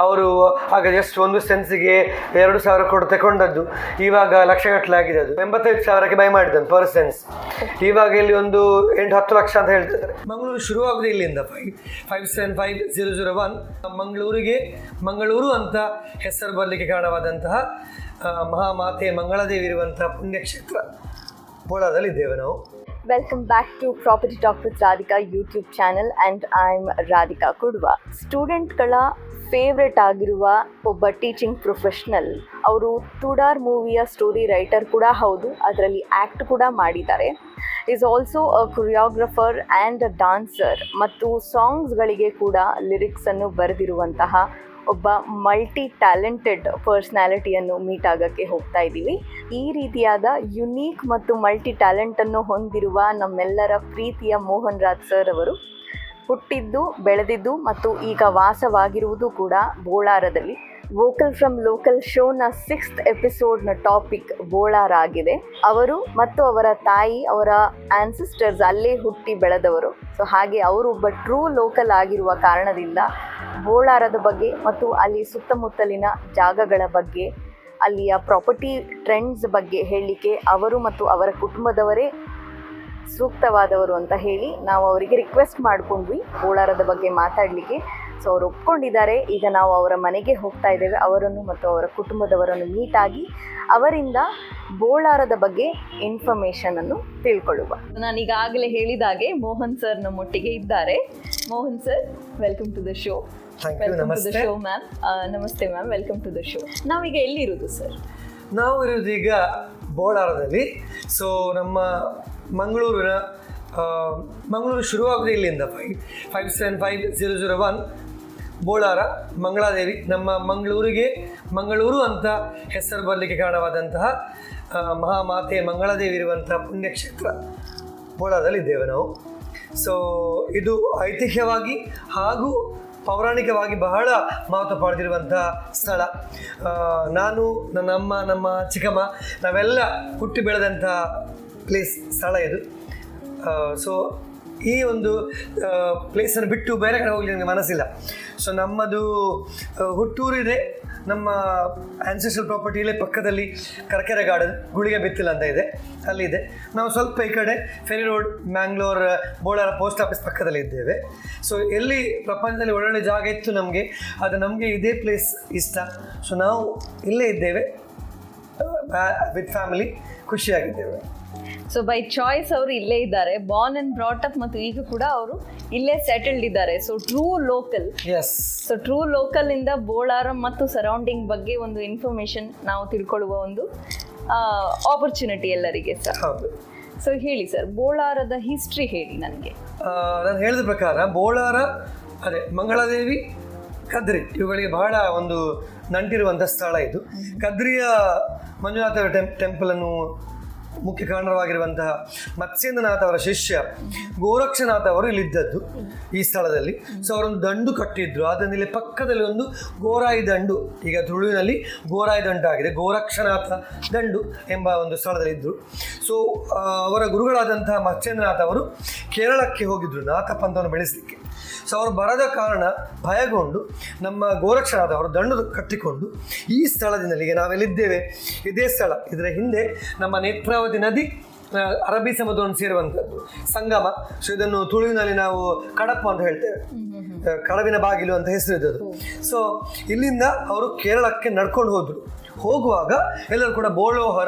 ಅವರು ಆಗ ಜಸ್ಟ್ ಒಂದು ಸೆನ್ಸಿಗೆ 2,000 ಕೊಟ್ಟು ತಗೊಂಡದ್ದು, ಇವಾಗ ಲಕ್ಷಗಟ್ಟಲೆ ಆಗಿದೆ. ಅದು 85,000ಕ್ಕೆ ಬೈ ಮಾಡಿದ್ದಾನೆ ಪರ್ ಸೆನ್ಸ್. ಇವಾಗ ಇಲ್ಲಿ ಒಂದು 8-10 ಲಕ್ಷ ಅಂತ ಹೇಳ್ತಿದ್ದಾರೆ. ಮಂಗಳೂರು ಶುರುವಾಗುದು ಇಲ್ಲಿಂದ 575001 ಮಂಗಳೂರು ಅಂತ ಹೆಸರು ಬರಲಿಕ್ಕೆ ಕಾರಣವಾದಂತಹ ಮಹಾಮಾತೆ ಮಂಗಳಾದೇವಿ ಇರುವಂತಹ ಪುಣ್ಯಕ್ಷೇತ್ರ ಬೋಳಾದಲ್ಲಿ ಇದ್ದೇವೆ ನಾವು. Welcome back to Property Talk with Radhika YouTube channel and I'm Radhika Kudva. ಸ್ಟೂಡೆಂಟ್ಗಳ ಫೇವ್ರೆಟ್ ಆಗಿರುವ ಒಬ್ಬ ಟೀಚಿಂಗ್ ಪ್ರೊಫೆಷ್ನಲ್. ಅವರು ತುಡಾರ್ ಮೂವಿಯ ಸ್ಟೋರಿ ರೈಟರ್ ಕೂಡ ಹೌದು, ಅದರಲ್ಲಿ ಆ್ಯಕ್ಟ್ ಕೂಡ ಮಾಡಿದ್ದಾರೆ. Is also a choreographer and a dancer ಮತ್ತು ಸಾಂಗ್ಸ್ಗಳಿಗೆ ಕೂಡ ಲಿರಿಕ್ಸನ್ನು ಬರೆದಿರುವಂತಹ ಒಬ್ಬ ಮಲ್ಟಿ ಟ್ಯಾಲೆಂಟೆಡ್ ಪರ್ಸ್ನಾಲಿಟಿಯನ್ನು ಮೀಟ್ ಆಗೋಕ್ಕೆ ಹೋಗ್ತಾ ಇದ್ದೀವಿ. ಈ ರೀತಿಯಾದ ಯುನೀಕ್ ಮತ್ತು ಮಲ್ಟಿ ಟ್ಯಾಲೆಂಟನ್ನು ಹೊಂದಿರುವ ನಮ್ಮೆಲ್ಲರ ಪ್ರೀತಿಯ ಮೋಹನ್ ರಾಜ್ ಸರ್ ಅವರು ಹುಟ್ಟಿದ್ದು, ಬೆಳೆದಿದ್ದು ಮತ್ತು ಈಗ ವಾಸವಾಗಿರುವುದು ಕೂಡ ಬೋಳಾರದಲ್ಲಿ. ವೋಕಲ್ ಫ್ರಮ್ ಲೋಕಲ್ ಶೋನ 6th ಎಪಿಸೋಡ್ನ ಟಾಪಿಕ್ ಬೋಳಾರ ಆಗಿದೆ. ಅವರು ಮತ್ತು ಅವರ ತಾಯಿ, ಅವರ ಆನ್ಸಿಸ್ಟರ್ಸ್ ಅಲ್ಲೇ ಹುಟ್ಟಿ ಬೆಳೆದವರು. ಸೊ ಹಾಗೆ ಅವರು ಒಬ್ಬ ಟ್ರೂ ಲೋಕಲ್ ಆಗಿರುವ ಕಾರಣದಿಂದ ಬೋಳಾರದ ಬಗ್ಗೆ ಮತ್ತು ಅಲ್ಲಿ ಸುತ್ತಮುತ್ತಲಿನ ಜಾಗಗಳ ಬಗ್ಗೆ, ಅಲ್ಲಿಯ ಪ್ರಾಪರ್ಟಿ ಟ್ರೆಂಡ್ಸ್ ಬಗ್ಗೆ ಹೇಳಲಿಕ್ಕೆ ಅವರು ಮತ್ತು ಅವರ ಕುಟುಂಬದವರೇ ಸೂಕ್ತವಾದವರು ಅಂತ ಹೇಳಿ ನಾವು ಅವರಿಗೆ ರಿಕ್ವೆಸ್ಟ್ ಮಾಡ್ಕೊಂಡ್ವಿ ಬೋಳಾರದ ಬಗ್ಗೆ ಮಾತಾಡಲಿಕ್ಕೆ. ಸೊ ಅವರು ಒಪ್ಕೊಂಡಿದ್ದಾರೆ. ಈಗ ನಾವು ಅವರ ಮನೆಗೆ ಹೋಗ್ತಾ ಇದ್ದೇವೆ. ಅವರನ್ನು ಮತ್ತು ಅವರ ಕುಟುಂಬದವರನ್ನು ಮೀಟ್ ಆಗಿ ಅವರಿಂದ ಬೋಳಾರದ ಬಗ್ಗೆ ಇನ್ಫಾರ್ಮೇಷನನ್ನು ತಿಳ್ಕೊಳ್ಳುವ. ನಾನು ಈಗಾಗಲೇ ಹೇಳಿದಾಗೆ ಮೋಹನ್ ಸರ್ ನಮ್ಮೊಟ್ಟಿಗೆ ಇದ್ದಾರೆ. Mohan sir, welcome to the show. Welcome to the show ma'am. ನಮಸ್ತೆ ma'am, welcome to the show. ನಾವೀಗ ಎಲ್ಲಿರೋದು ಸರ್? ನಾವು ಇರೋದು ಈಗ ಬೋಳಾರದಲ್ಲಿ. ಸೊ ನಮ್ಮ ಮಂಗಳೂರು ಶುರುವಾಗುವುದು ಇಲ್ಲಿಂದ 575001 ಬೋಳಾರ ಮಂಗಳಾದೇವಿ. ನಮ್ಮ ಮಂಗಳೂರು ಅಂತ ಹೆಸರು ಬರಲಿಕ್ಕೆ ಕಾರಣವಾದಂತಹ ಮಹಾಮಾತೆ ಮಂಗಳಾದೇವಿ ಇರುವಂತಹ ಪುಣ್ಯಕ್ಷೇತ್ರ ಬೋಳಾರದಲ್ಲಿ ಇದ್ದೇವೆ ನಾವು. ಸೊ ಇದು ಐತಿಹ್ಯವಾಗಿ ಹಾಗೂ ಪೌರಾಣಿಕವಾಗಿ ಬಹಳ ಮಹತ್ವ ಪಡೆದಿರುವಂತಹ ಸ್ಥಳ. ನಾನು, ನನ್ನ ಅಮ್ಮ, ನಮ್ಮ ಚಿಕ್ಕಮ್ಮ, ನಾವೆಲ್ಲ ಹುಟ್ಟಿ ಬೆಳೆದಂಥ ಸ್ಥಳ ಇದು. ಸೊ ಈ ಒಂದು ಪ್ಲೇಸನ್ನು ಬಿಟ್ಟು ಬೇರೆ ಕಡೆ ಹೋಗಲಿ ನನಗೆ ಮನಸ್ಸಿಲ್ಲ. ಸೊ ನಮ್ಮದು ಹುಟ್ಟೂರಿದೆ. ನಮ್ಮ ಆನ್ಸೆಸ್ಟ್ರಲ್ ಪ್ರಾಪರ್ಟಿಯಲ್ಲೇ ಪಕ್ಕದಲ್ಲಿ ಕರಕೆರೆ ಗಾರ್ಡನ್, ಗುಳಿಗೆ ಬೆತ್ತಿಲ ಅಂತ ಇದೆ, ಅಲ್ಲಿದೆ. ನಾವು ಸ್ವಲ್ಪ ಈ ಕಡೆ ferry road, Mangalore, Bolar post office ಪಕ್ಕದಲ್ಲಿ ಇದ್ದೇವೆ. ಸೊ ಎಲ್ಲಿ ಪ್ರಪಂಚದಲ್ಲಿ ಒಳ್ಳೊಳ್ಳೆ ಜಾಗ ಇತ್ತು ನಮಗೆ, ಅದು ನಮಗೆ ಇದೇ ಪ್ಲೇಸ್ ಇಷ್ಟ. ಸೊ ನಾವು ಇಲ್ಲೇ ಇದ್ದೇವೆ ವಿತ್ ಫ್ಯಾಮಿಲಿ, ಖುಷಿಯಾಗಿದ್ದೇವೆ. ಸೊ ಬೈ ಚಾಯ್ಸ್ ಅವರು ಇಲ್ಲೇ ಇದ್ದಾರೆ, ಬಾರ್ನ್ ಅಂಡ್ ಬ್ರಾಟ್ ಅಪ್, ಮತ್ತು ಈಗ ಕೂಡ ಅವರು ಇಲ್ಲೇ ಸೆಟಲ್ಡ್ ಇದ್ದಾರೆ. So true local. Yes. So true local ಇಂದ ಬೋಳಾರ ಮತ್ತು ಸರೌಂಡಿಂಗ್ ಬಗ್ಗೆ ಒಂದು ಇನ್ಫಾರ್ಮೇಶನ್ ನಾವು ತಿಳ್ಕೊಳ್ಳುವ ಒಂದು ಆಪರ್ಚುನಿಟಿ ಎಲ್ಲರಿಗೆ ಸರ್. ಹೌದು. ಸೊ ಹೇಳಿ ಸರ್, ಬೋಳಾರದ ಹಿಸ್ಟ್ರಿ ಹೇಳಿ ನನಗೆ. ನಾನು ಹೇಳಿದ ಪ್ರಕಾರ ಬೋಳಾರ ಅದೇ ಮಂಗಳಾದೇವಿ, ಕದ್ರಿ ಇವುಗಳಿಗೆ ಬಹಳ ಒಂದು ನಂಟಿರುವಂಥ ಸ್ಥಳ ಇದು. ಕದ್ರಿಯ ಮಂಜುನಾಥ ಟೆಂಪಲನ್ನು ಮುಖ್ಯ ಕಾರಣವಾಗಿರುವಂತಹ ಮತ್ಸ್ಯೇಂದ್ರನಾಥ ಅವರ ಶಿಷ್ಯ ಗೋರಕ್ಷನಾಥ ಅವರು ಇಲ್ಲಿದ್ದದ್ದು ಈ ಸ್ಥಳದಲ್ಲಿ. ಸೊ ಅವರೊಂದು ದಂಡು ಕಟ್ಟಿದ್ರು. ಅದನ್ನ ಇಲ್ಲಿ ಪಕ್ಕದಲ್ಲಿ ಒಂದು ಗೋರಾಯಿ ದಂಡು, ಈಗ ತುಳುವಿನಲ್ಲಿ ಗೋರಾಯಿ ದಂಡು ಆಗಿದೆ, ಗೋರಕ್ಷನಾಥ ದಂಡು ಎಂಬ ಒಂದು ಸ್ಥಳದಲ್ಲಿ ಇದ್ದರು. ಸೊ ಅವರ ಗುರುಗಳಾದಂತಹ ಮತ್ಸ್ಯೇಂದ್ರನಾಥ ಅವರು ಕೇರಳಕ್ಕೆ ಹೋಗಿದ್ರು ನಾಥ ಪಂಥವನ್ನು ಬೆಳೆಸಲಿಕ್ಕೆ. ಸೊ ಅವರು ಬರದ ಕಾರಣ ಭಯಗೊಂಡು ನಮ್ಮ ಗೋರಕ್ಷನಾಥ ಅವರು ದಂಡು ಕಟ್ಟಿಕೊಂಡು ಈ ಸ್ಥಳದಿಂದ, ಈಗ ನಾವೆಲ್ಲಿದ್ದೇವೆ ಇದೇ ಸ್ಥಳ, ಇದರ ಹಿಂದೆ ನಮ್ಮ ನೇತ್ರಾವತಿ ನದಿ ಅರಬ್ಬಿ ಸಮುದ್ರವನ್ನು ಸೇರುವಂಥದ್ದು ಸಂಗಮ. ಸೊ ಇದನ್ನು ತುಳುವಿನಲ್ಲಿ ನಾವು ಕಡಪ ಅಂತ ಹೇಳ್ತೇವೆ, ಕಡವಿನ ಬಾಗಿಲು ಅಂತ ಹೆಸರು ಇದ್ದದ್ದು. ಸೊ ಇಲ್ಲಿಂದ ಅವರು ಕೇರಳಕ್ಕೆ ನಡ್ಕೊಂಡು ಹೋದರು. ಹೋಗುವಾಗ ಎಲ್ಲರೂ ಕೂಡ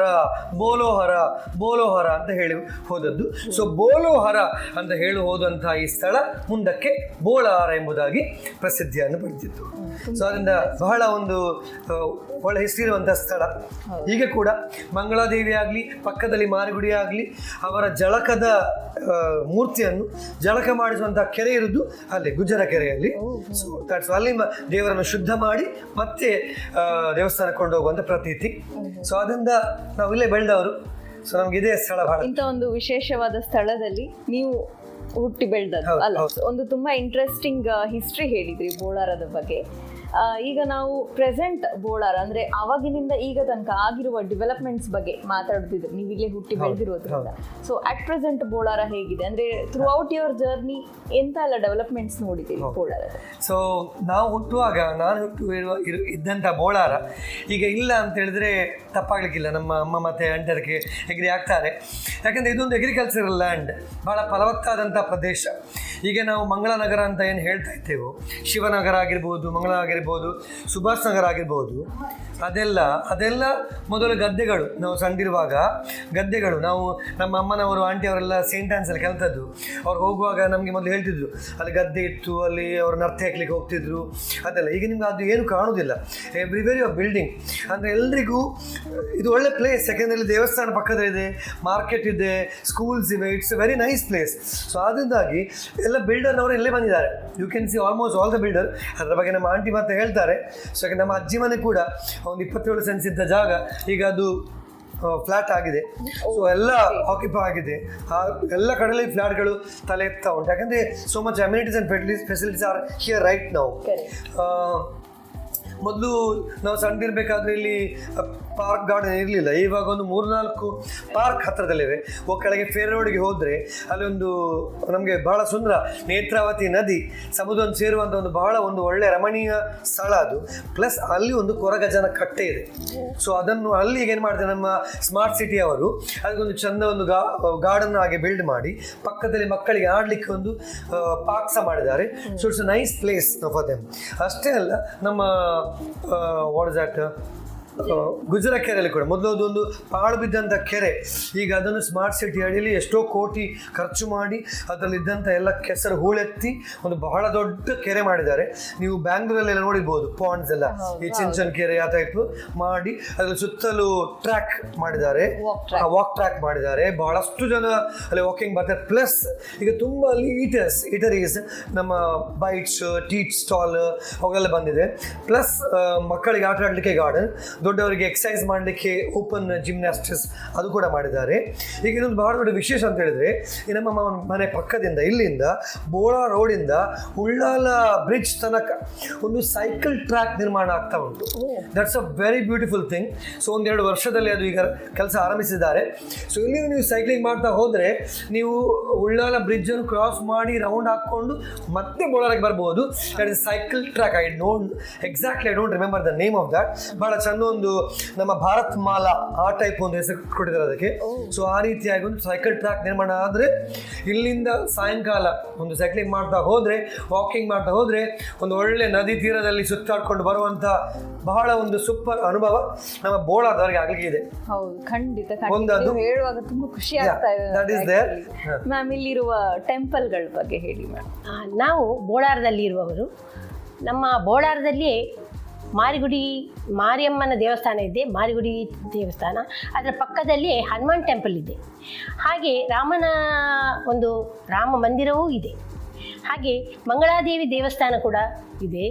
ಬೋಲೋಹರ ಅಂತ ಹೇಳಿ ಹೋದದ್ದು. ಸೊ ಬೋಲೋಹರ ಅಂತ ಹೇಳಿ ಹೋದಂತಹ ಈ ಸ್ಥಳ ಮುಂದಕ್ಕೆ ಬೋಳಾರ ಎಂಬುದಾಗಿ ಪ್ರಸಿದ್ಧಿಯನ್ನು ಪಡೆದಿತ್ತು. ಸೊ ಅದರಿಂದ ಬಹಳ ಒಂದು ಒಳ್ಳೆ ಹೆಸರಿರುವಂತಹ ಸ್ಥಳ. ಈಗ ಕೂಡ ಮಂಗಳಾದೇವಿ ಆಗಲಿ, ಪಕ್ಕದಲ್ಲಿ ಮಾರಿಗುಡಿ ಆಗಲಿ, ಅವರ ಜಳಕದ ಮೂರ್ತಿಯನ್ನು ಜಳಕ ಮಾಡಿಸುವಂತಹ ಕೆರೆ ಇರುವುದು ಅಲ್ಲಿ ಗುಜ್ಜರ ಕೆರೆಯಲ್ಲಿ. ಸೊ ದಟ್ಸ್ ಅಲ್ಲಿ ದೇವರನ್ನು ಶುದ್ಧ ಮಾಡಿ ಮತ್ತೆ ದೇವಸ್ಥಾನಕ್ಕೆ ಕೊಂಡೋಗುವಂಥ ಪ್ರತೀತಿ. ಸೊ ಅದರಿಂದ ನಾವು ಇಲ್ಲೇ ಬೆಳೆದವರು. ಸೊ ನಮ್ಗೆ ಇದೇ ಸ್ಥಳ ಬಹಳ ಇಂಥ ಒಂದು ವಿಶೇಷವಾದ ಸ್ಥಳದಲ್ಲಿ ನೀವು ಹುಟ್ಟಿ ಬೆಳೆದದ್ದು ಅಲ್ಲ. ಒಂದು ತುಂಬಾ ಇಂಟ್ರೆಸ್ಟಿಂಗ್ ಹಿಸ್ಟ್ರಿ ಹೇಳಿದ್ರಿ ಬೋಳಾರದ ಬಗ್ಗೆ. ಈಗ ನಾವು ಪ್ರೆಸೆಂಟ್ ಬೋಳಾರ ಅಂದ್ರೆ ಅವಾಗಿನಿಂದ ಈಗ ತನಕ ಆಗಿರುವ ಡೆವಲಪ್ಮೆಂಟ್ಸ್ ಬಗ್ಗೆ ಮಾತಾಡ್ತಿದ್ರು, ನೀವು ಇಲ್ಲೇ ಹುಟ್ಟಿ ಬೆಳೆದಿರೋದ್ರಿಂದ. ಸೊ ಅಟ್ ಪ್ರೆಸೆಂಟ್ ಬೋಳಾರ ಹೇಗಿದೆ ಅಂದ್ರೆ ಥ್ರೂ ಔಟ್ ಯುವರ್ ಜರ್ನಿ ಎಂತ ಎಲ್ಲ ಡೆವಲಪ್ಮೆಂಟ್ಸ್ ನೋಡಿದ್ದೀವಿ ಬೋಳಾರ? ಸೊ ನಾವು ಹುಟ್ಟುವಾಗ, ನಾನು ಇದ್ದಂಥ ಬೋಳಾರ ಈಗ ಇಲ್ಲ ಅಂತ ಹೇಳಿದ್ರೆ ತಪ್ಪಾಗ್ಲಿಕ್ಕಿಲ್ಲ. ನಮ್ಮ ಅಮ್ಮ ಮತ್ತು ಅಂಟರ್ಗೆ ಎಗ್ರಿ ಆಗ್ತಾರೆ. ಯಾಕಂದರೆ ಇದೊಂದು ಅಗ್ರಿಕಲ್ಚರಲ್ ಲ್ಯಾಂಡ್, ಭಾಳ ಫಲವತ್ತಾದಂಥ ಪ್ರದೇಶ. ಈಗ ನಾವು ಮಂಗಳನಗರ ಅಂತ ಏನು ಹೇಳ್ತಾ ಇದ್ದೇವೆ, ಶಿವನಗರ ಆಗಿರ್ಬೋದು, ಮಂಗಳ ಆಗಿರ್ಬೋದು, ಸುಭಾಷ್ ನಗರ ಆಗಿರ್ಬೋದು, ಅದೆಲ್ಲ ಮೊದಲು ಗದ್ದೆಗಳು. ನಾವು ಸಣ್ಣಿರುವಾಗ ಗದ್ದೆಗಳು, ನಾವು ನಮ್ಮ ಅಮ್ಮನವರು ಆಂಟಿಯವರೆಲ್ಲ ಸೇಂಟ್ ಆನ್ಸಲ್ಲಿ ಕಲ್ತದ್ದು. ಅವ್ರು ಹೋಗುವಾಗ ನಮಗೆ ಮೊದಲು ಹೇಳ್ತಿದ್ರು ಅಲ್ಲಿ ಗದ್ದೆ ಇತ್ತು, ಅಲ್ಲಿ ಅವರು ನರ್ತೆ ಹಾಕ್ಲಿಕ್ಕೆ ಹೋಗ್ತಿದ್ರು, ಅದೆಲ್ಲ. ಈಗ ನಿಮ್ಗೆ ಅದು ಏನು ಕಾಣೋದಿಲ್ಲ. ಎವ್ರಿವೇರ್ ಯುವರ್ ಬಿಲ್ಡಿಂಗ್ ಅಂದರೆ ಎಲ್ರಿಗೂ ಇದು ಒಳ್ಳೆ ಪ್ಲೇಸ್. ಯಾಕೆಂದರೆ ದೇವಸ್ಥಾನ ಪಕ್ಕದಲ್ಲಿದೆ, ಮಾರ್ಕೆಟ್ ಇದೆ, ಸ್ಕೂಲ್ಸ್ ಇವೆ, it's a very nice place. So ಅದರಿಂದಾಗಿ ಎಲ್ಲ ಬಿಲ್ಡರ್ನವರು ಇಲ್ಲೇ ಬಂದಿದ್ದಾರೆ. You can see almost all the builder. ಅದರ ಬಗ್ಗೆ ನಮ್ಮ ಆಂಟಿ ಮತ್ತೆ ಹೇಳ್ತಾರೆ. ಸೊ ಯಾಕೆ ನಮ್ಮ ಅಜ್ಜಿ ಮನೆ ಕೂಡ ಒಂದು 27 ಸೆನ್ಸ್ ಇದ್ದ ಜಾಗ ಈಗ ಅದು ಫ್ಲಾಟ್ ಆಗಿದೆ. ಸೊ ಎಲ್ಲ ಆಕ್ಯುಪೈ ಆಗಿದೆ. ಎಲ್ಲ ಕಡೆಯಲ್ಲಿ ಫ್ಲಾಟ್ಗಳು ತಲೆ ಎತ್ತಾ ಉಂಟು. ಯಾಕಂದರೆ so much amenities and facilities are here right now. ಮೊದಲು ನಾವು ಸಣ್ಣದಿರಬೇಕಾದ್ರೆ ಇಲ್ಲಿ ಪಾರ್ಕ್ ಗಾರ್ಡನ್ ಇರಲಿಲ್ಲ. ಇವಾಗ ಒಂದು 3-4 ಪಾರ್ಕ್ ಹತ್ತಿರದಲ್ಲಿವೆ. ಕೆಳಗೆ ಫೇರ್ ರೋಡ್ಗೆ ಹೋದರೆ ಅಲ್ಲಿ ಒಂದು ನಮಗೆ ಬಹಳ ಸುಂದರ ನೇತ್ರಾವತಿ ನದಿ ಸಮುದ್ರವನ್ನು ಸೇರುವಂಥ ಒಂದು ಒಳ್ಳೆ ರಮಣೀಯ ಸ್ಥಳ ಅದು. ಪ್ಲಸ್ ಅಲ್ಲಿ ಒಂದು ಕೊರಗಜನ ಕಟ್ಟೆ ಇದೆ. ಸೊ ಅದನ್ನು ಅಲ್ಲಿ ಏನು ಮಾಡಿದೆ ನಮ್ಮ ಸ್ಮಾರ್ಟ್ ಸಿಟಿ ಅವರು, ಅದಕ್ಕೊಂದು ಚಂದ ಒಂದು ಗಾರ್ಡನ್ ಆಗಿ ಬಿಲ್ಡ್ ಮಾಡಿ ಪಕ್ಕದಲ್ಲಿ ಮಕ್ಕಳಿಗೆ ಆಡಲಿಕ್ಕೆ ಒಂದು ಪಾರ್ಕ್ ಸಹ ಮಾಡಿದ್ದಾರೆ. So it's a nice place for them. ಅಷ್ಟೇ ಅಲ್ಲ, ನಮ್ಮ ವಾಟ್ ಇಸ್ ದಟ್ ಗುಜರಾ ಕೆರೆಯಲ್ಲಿ ಕೂಡ ಮೊದಲು ಅದೊಂದು ಪಾಳು ಬಿದ್ದಂಥ ಕೆರೆ, ಈಗ ಅದನ್ನು ಸ್ಮಾರ್ಟ್ ಸಿಟಿ ಅಡಿಯಲ್ಲಿ ಎಷ್ಟೋ ಕೋಟಿ ಖರ್ಚು ಮಾಡಿ ಅದರಲ್ಲಿದ್ದಂಥ ಎಲ್ಲ ಕೆಸರು ಹೂಳೆತ್ತಿ ಒಂದು ಬಹಳ ದೊಡ್ಡ ಕೆರೆ ಮಾಡಿದ್ದಾರೆ. ನೀವು ಬ್ಯಾಂಗ್ಳೂರಲ್ಲೆಲ್ಲ ನೋಡಿರ್ಬೋದು ಪಾಂಡ್ಸ್ ಎಲ್ಲ, ಈ ಚಿಂಚನ್ ಕೆರೆ ಆ ಟೈಪ್ ಮಾಡಿ ಅದ್ರ ಸುತ್ತಲೂ ಟ್ರ್ಯಾಕ್ ಮಾಡಿದ್ದಾರೆ, ವಾಕ್ ಟ್ರ್ಯಾಕ್ ಮಾಡಿದ್ದಾರೆ. ಬಹಳಷ್ಟು ಜನ ಅಲ್ಲಿ ವಾಕಿಂಗ್ ಬರ್ತಾರೆ. ಪ್ಲಸ್ ಈಗ ತುಂಬ ಅಲ್ಲಿ ಈಟರೀಸ್, ನಮ್ಮ ಬೈಟ್ಸ್, ಟೀಟ್ ಸ್ಟಾಲ್ ಅವೆಲ್ಲ ಬಂದಿದೆ. ಪ್ಲಸ್ ಮಕ್ಕಳಿಗೆ ಆಟ ಆಡಲಿಕ್ಕೆ ಗಾರ್ಡನ್, ದೊಡ್ಡವರಿಗೆ ಎಕ್ಸಸೈಸ್ ಮಾಡಲಿಕ್ಕೆ ಓಪನ್ ಜಿಮ್ನಾಸ್ಟಿಕ್ಸ್ ಅದು ಕೂಡ ಮಾಡಿದ್ದಾರೆ. ಈಗ ಇನ್ನೊಂದು ಬಹಳ ದೊಡ್ಡ ವಿಶೇಷ ಅಂತ ಹೇಳಿದ್ರೆ, ಈ ನಮ್ಮ ಮನೆ ಪಕ್ಕದಿಂದ ಇಲ್ಲಿಂದ ಬೋಳಾ ರೋಡಿಂದ ಉಳ್ಳಾಲ ಬ್ರಿಡ್ಜ್ ತನಕ ಒಂದು ಸೈಕಲ್ ಟ್ರ್ಯಾಕ್ ನಿರ್ಮಾಣ ಆಗ್ತಾ ಉಂಟು. That's a very beautiful thing. So 1-2 ವರ್ಷದಲ್ಲಿ ಅದು ಈಗ ಕೆಲಸ ಆರಂಭಿಸಿದ್ದಾರೆ. ಸೊ ಇಲ್ಲಿ ನೀವು ಸೈಕ್ಲಿಂಗ್ ಮಾಡ್ತಾ ಹೋದರೆ ನೀವು ಉಳ್ಳಾಲ ಬ್ರಿಡ್ಜನ್ನು ಕ್ರಾಸ್ ಮಾಡಿ ರೌಂಡ್ ಹಾಕ್ಕೊಂಡು ಮತ್ತೆ ಬೋಳಾರಿಗೆ ಬರ್ಬೋದು. That is cycle track. I don't remember the name of that. ಬಹಳ ಚಂದ ಒಂದು ನಮ್ಮ ಭಾರತ್ ಮಾಲಾ ಆ ಟೈಪ್ ಒಂದು ಹೆಸರು ಕೊಟ್ಟಿದ್ದಾರೆ ಅದಕ್ಕೆ. ಸೊ ಆ ರೀತಿಯಾಗಿ ಒಂದು ಸೈಕಲ್ ಟ್ರ್ಯಾಕ್ ನಿರ್ಮಾಣ ಆದರೆ ಇಲ್ಲಿಂದ ಸಾಯಂಕಾಲ ಒಂದು ಸೈಕ್ಲಿಂಗ್ ಮಾಡ್ತಾ ಹೋದರೆ, ವಾಕಿಂಗ್ ಮಾಡ್ತಾ ಹೋದರೆ ಒಂದು ಒಳ್ಳೆ ನದಿ ತೀರದಲ್ಲಿ ಸುತ್ತಾಡ್ಕೊಂಡು ಬರುವಂಥ ಬಹಳ ಒಂದು ಸೂಪರ್ ಅನುಭವ ನಮ್ಮ ಬೋಳಾದವರಿಗೆ ಆಗಲಿಕ್ಕೆ ಇದೆ. ಹೌದು, ಖಂಡಿತ. ಹೇಳುವಾಗ ತುಂಬಾ ಖುಷಿ ಆಗ್ತಾ ಇದೆ. ಮ್ಯಾಮ್, ಇಲ್ಲಿರುವ ಟೆಂಪಲ್ಗಳ ಬಗ್ಗೆ ಹೇಳಿ ಮ್ಯಾಮ್. ನಾವು ಬೋಳಾರದಲ್ಲಿ ಇರುವವರು. ನಮ್ಮ ಬೋಳಾರದಲ್ಲಿ ಮಾರಿಯಮ್ಮನ ದೇವಸ್ಥಾನ ಇದೆ, ಮಾರಿಗುಡಿ ದೇವಸ್ಥಾನ. ಅದರ ಪಕ್ಕದಲ್ಲಿ ಹನುಮಾನ್ ಟೆಂಪಲ್ ಇದೆ. ಹಾಗೆ ರಾಮ ಮಂದಿರವೂ ಇದೆ. ಹಾಗೆ ಮಂಗಳಾದೇವಿ ದೇವಸ್ಥಾನ ಕೂಡ ಇದೆ.